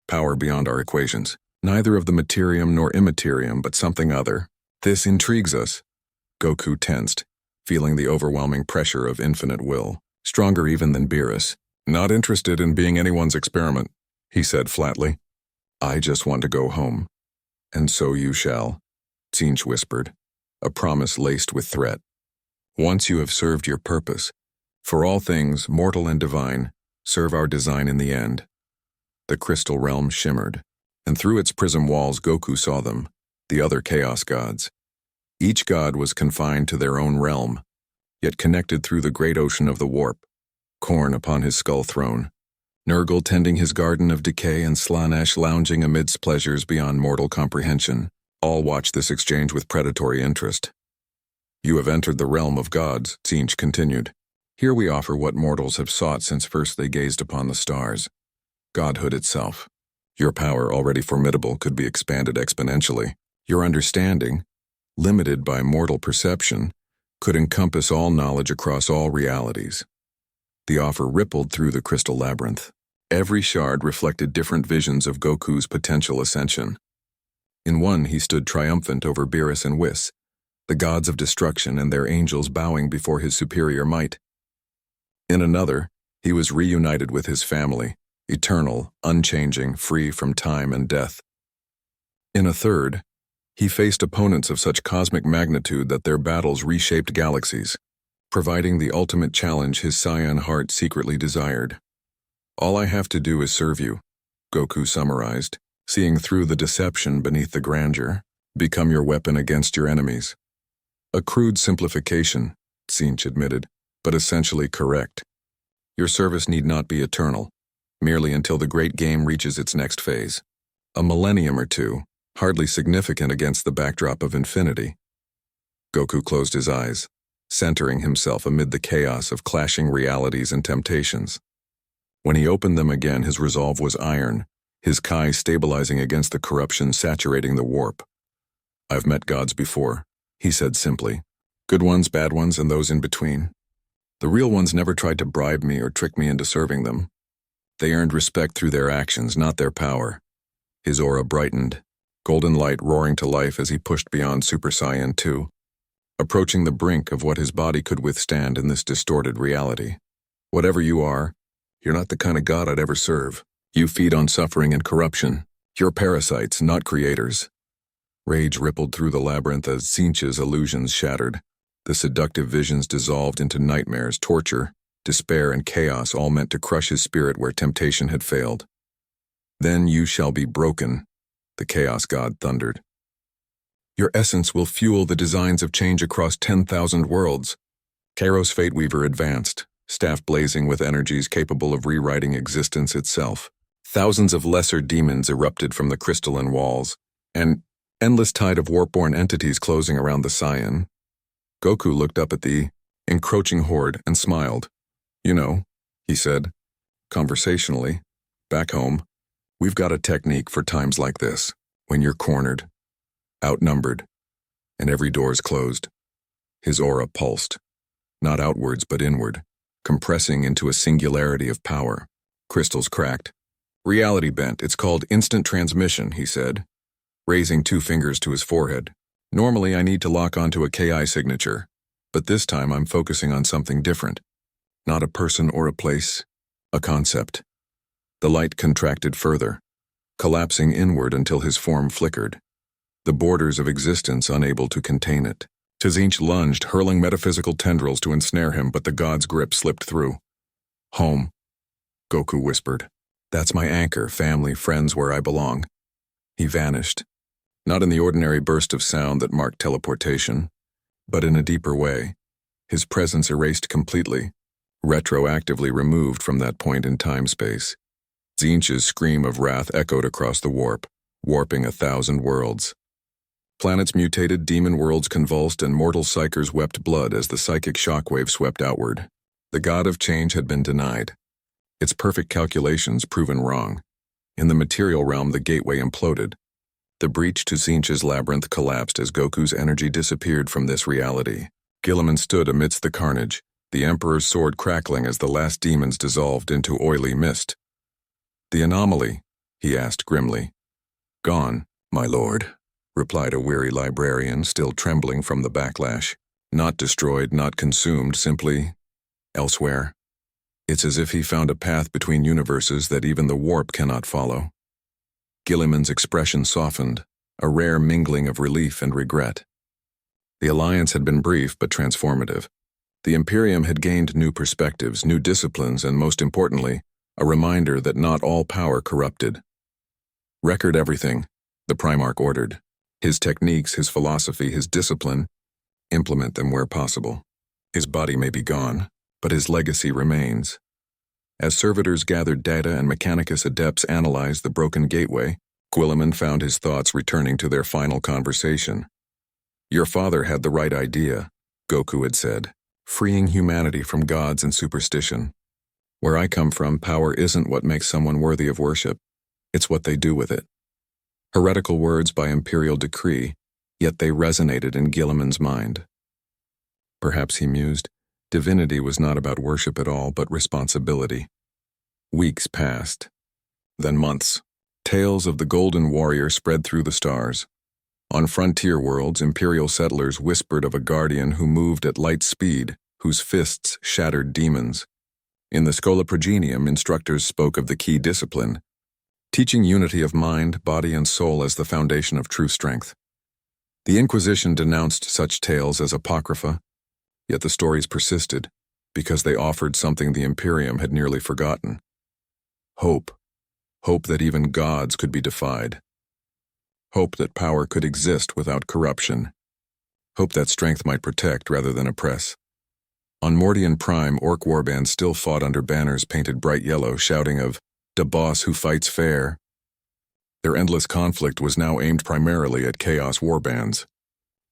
Power beyond our equations. Neither of the materium nor immaterium, but something other. This intrigues us." Goku tensed, feeling the overwhelming pressure of infinite will, stronger even than Beerus. "Not interested in being anyone's experiment," he said flatly. "I just want to go home." "And so you shall," Tzeentch whispered, a promise laced with threat. "Once you have served your purpose, for all things, mortal and divine, serve our design in the end." The crystal realm shimmered, and through its prism walls Goku saw them, the other chaos gods. Each god was confined to their own realm, yet connected through the great ocean of the warp. Korn upon his skull throne, Nurgle tending his garden of decay, and Slanesh lounging amidst pleasures beyond mortal comprehension. All watched this exchange with predatory interest. "You have entered the realm of gods," Tzeentch continued. "Here we offer what mortals have sought since first they gazed upon the stars. Godhood itself. Your power, already formidable, could be expanded exponentially. Your understanding, limited by mortal perception, could encompass all knowledge across all realities." The offer rippled through the crystal labyrinth. Every shard reflected different visions of Goku's potential ascension. In one, he stood triumphant over Beerus and Whis, the gods of destruction and their angels bowing before his superior might. In another, he was reunited with his family, eternal, unchanging, free from time and death. In a third, he faced opponents of such cosmic magnitude that their battles reshaped galaxies, providing the ultimate challenge his Saiyan heart secretly desired. "All I have to do is serve you," Goku summarized, seeing through the deception beneath the grandeur. "Become your weapon against your enemies." A crude simplification, Tzeentch admitted, but essentially correct. Your service need not be eternal, merely until the great game reaches its next phase. A millennium or two, hardly significant against the backdrop of infinity. Goku closed his eyes, centering himself amid the chaos of clashing realities and temptations. When he opened them again, his resolve was iron, his Kai stabilizing against the corruption saturating the warp. "I've met gods before," he said simply. "Good ones, bad ones, and those in between. The real ones never tried to bribe me or trick me into serving them. They earned respect through their actions, not their power." His aura brightened, golden light roaring to life as he pushed beyond Super Saiyan 2, approaching the brink of what his body could withstand in this distorted reality. "Whatever you are, you're not the kind of god I'd ever serve. You feed on suffering and corruption. You're parasites, not creators." Rage rippled through the labyrinth as Tzeentch's illusions shattered. The seductive visions dissolved into nightmares, torture, despair, and chaos, all meant to crush his spirit where temptation had failed. "Then you shall be broken," the Chaos God thundered. "Your essence will fuel the designs of change across 10,000 worlds." Kairos Fateweaver advanced, staff blazing with energies capable of rewriting existence itself. Thousands of lesser demons erupted from the crystalline walls, an endless tide of warp-born entities closing around the Saiyan. Goku looked up at the encroaching horde and smiled. "You know," he said, conversationally, "back home, we've got a technique for times like this, when you're cornered, outnumbered, and every door's closed." His aura pulsed, not outwards but inward, compressing into a singularity of power. Crystals cracked, Reality bent. It's called instant transmission, he said, raising 2 fingers to his forehead. Normally I need to lock onto a KI signature, but this time I'm focusing on something different. Not a person or a place, a concept. The light contracted further, collapsing inward until his form flickered, the borders of existence unable to contain it. Tzinch lunged, hurling metaphysical tendrils to ensnare him, but the god's grip slipped through. Home, Goku whispered. That's my anchor, family, friends, where I belong. He vanished, not in the ordinary burst of sound that marked teleportation, but in a deeper way, his presence erased completely, retroactively removed from that point in time-space. Tzinch's scream of wrath echoed across the warp, warping 1,000 worlds. Planets mutated, demon worlds convulsed, and mortal psychers wept blood as the psychic shockwave swept outward. The god of change had been denied, its perfect calculations proven wrong. In the material realm, the gateway imploded. The breach to Tzinch's labyrinth collapsed as Goku's energy disappeared from this reality. Gilliman stood amidst the carnage, the Emperor's sword crackling as the last demons dissolved into oily mist. The anomaly, he asked grimly. Gone, my lord, replied a weary librarian, still trembling from the backlash. Not destroyed, not consumed, simply elsewhere. It's as if he found a path between universes that even the warp cannot follow. Gilliman's expression softened, a rare mingling of relief and regret. The alliance had been brief but transformative. The Imperium had gained new perspectives, new disciplines, and most importantly, a reminder that not all power corrupted. Record everything, the Primarch ordered. His techniques, his philosophy, his discipline, implement them where possible. His body may be gone, but his legacy remains. As servitors gathered data and Mechanicus adepts analyzed the broken gateway, Guilliman found his thoughts returning to their final conversation. Your father had the right idea, Goku had said, freeing humanity from gods and superstition. Where I come from, power isn't what makes someone worthy of worship, it's what they do with it. Heretical words by imperial decree, yet they resonated in Guilliman's mind. Perhaps, he mused, divinity was not about worship at all, but responsibility. Weeks passed, then months. Tales of the Golden Warrior spread through the stars. On frontier worlds, imperial settlers whispered of a guardian who moved at light speed, whose fists shattered demons. In the Schola Progenium, instructors spoke of the key discipline, teaching unity of mind, body, and soul as the foundation of true strength. The Inquisition denounced such tales as apocrypha, yet the stories persisted, because they offered something the Imperium had nearly forgotten. Hope. Hope that even gods could be defied. Hope that power could exist without corruption. Hope that strength might protect rather than oppress. On Mordian Prime, orc warbands still fought under banners painted bright yellow, shouting of, "Da boss who fights fair." Their endless conflict was now aimed primarily at Chaos warbands.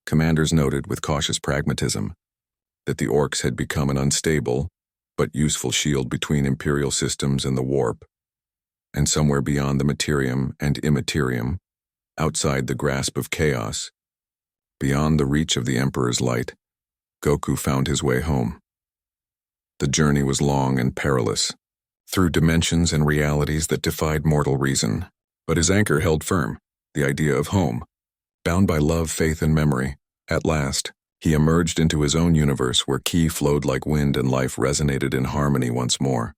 Commanders noted with cautious pragmatism that the orcs had become an unstable but useful shield between Imperial systems and the warp, and somewhere beyond the materium and immaterium, outside the grasp of chaos, beyond the reach of the Emperor's light, Goku found his way home. The journey was long and perilous, through dimensions and realities that defied mortal reason, but his anchor held firm, the idea of home. Bound by love, faith, and memory, at last, he emerged into his own universe where ki flowed like wind and life resonated in harmony once more.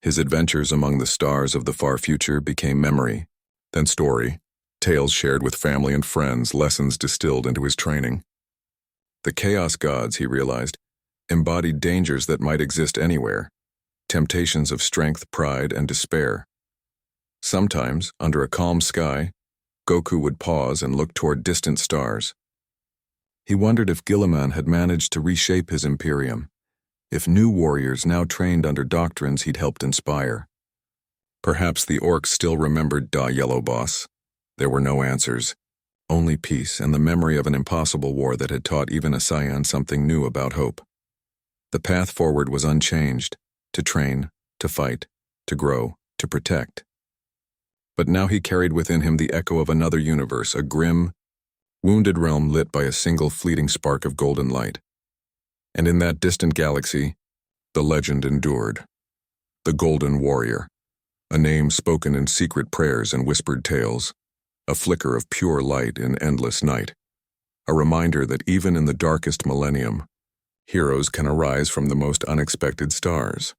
His adventures among the stars of the far future became memory, then story, tales shared with family and friends, lessons distilled into his training. The Chaos Gods, he realized, embodied dangers that might exist anywhere, temptations of strength, pride, and despair. Sometimes, under a calm sky, Goku would pause and look toward distant stars. He wondered if Guilliman had managed to reshape his Imperium, if new warriors now trained under doctrines he'd helped inspire. Perhaps the orcs still remembered Da Yellow Boss. There were no answers, only peace and the memory of an impossible war that had taught even a Saiyan something new about hope. The path forward was unchanged, to train, to fight, to grow, to protect. But now he carried within him the echo of another universe, a grim, wounded realm lit by a single fleeting spark of golden light. And in that distant galaxy, the legend endured. The Golden Warrior, a name spoken in secret prayers and whispered tales, a flicker of pure light in endless night, a reminder that even in the darkest millennium, heroes can arise from the most unexpected stars.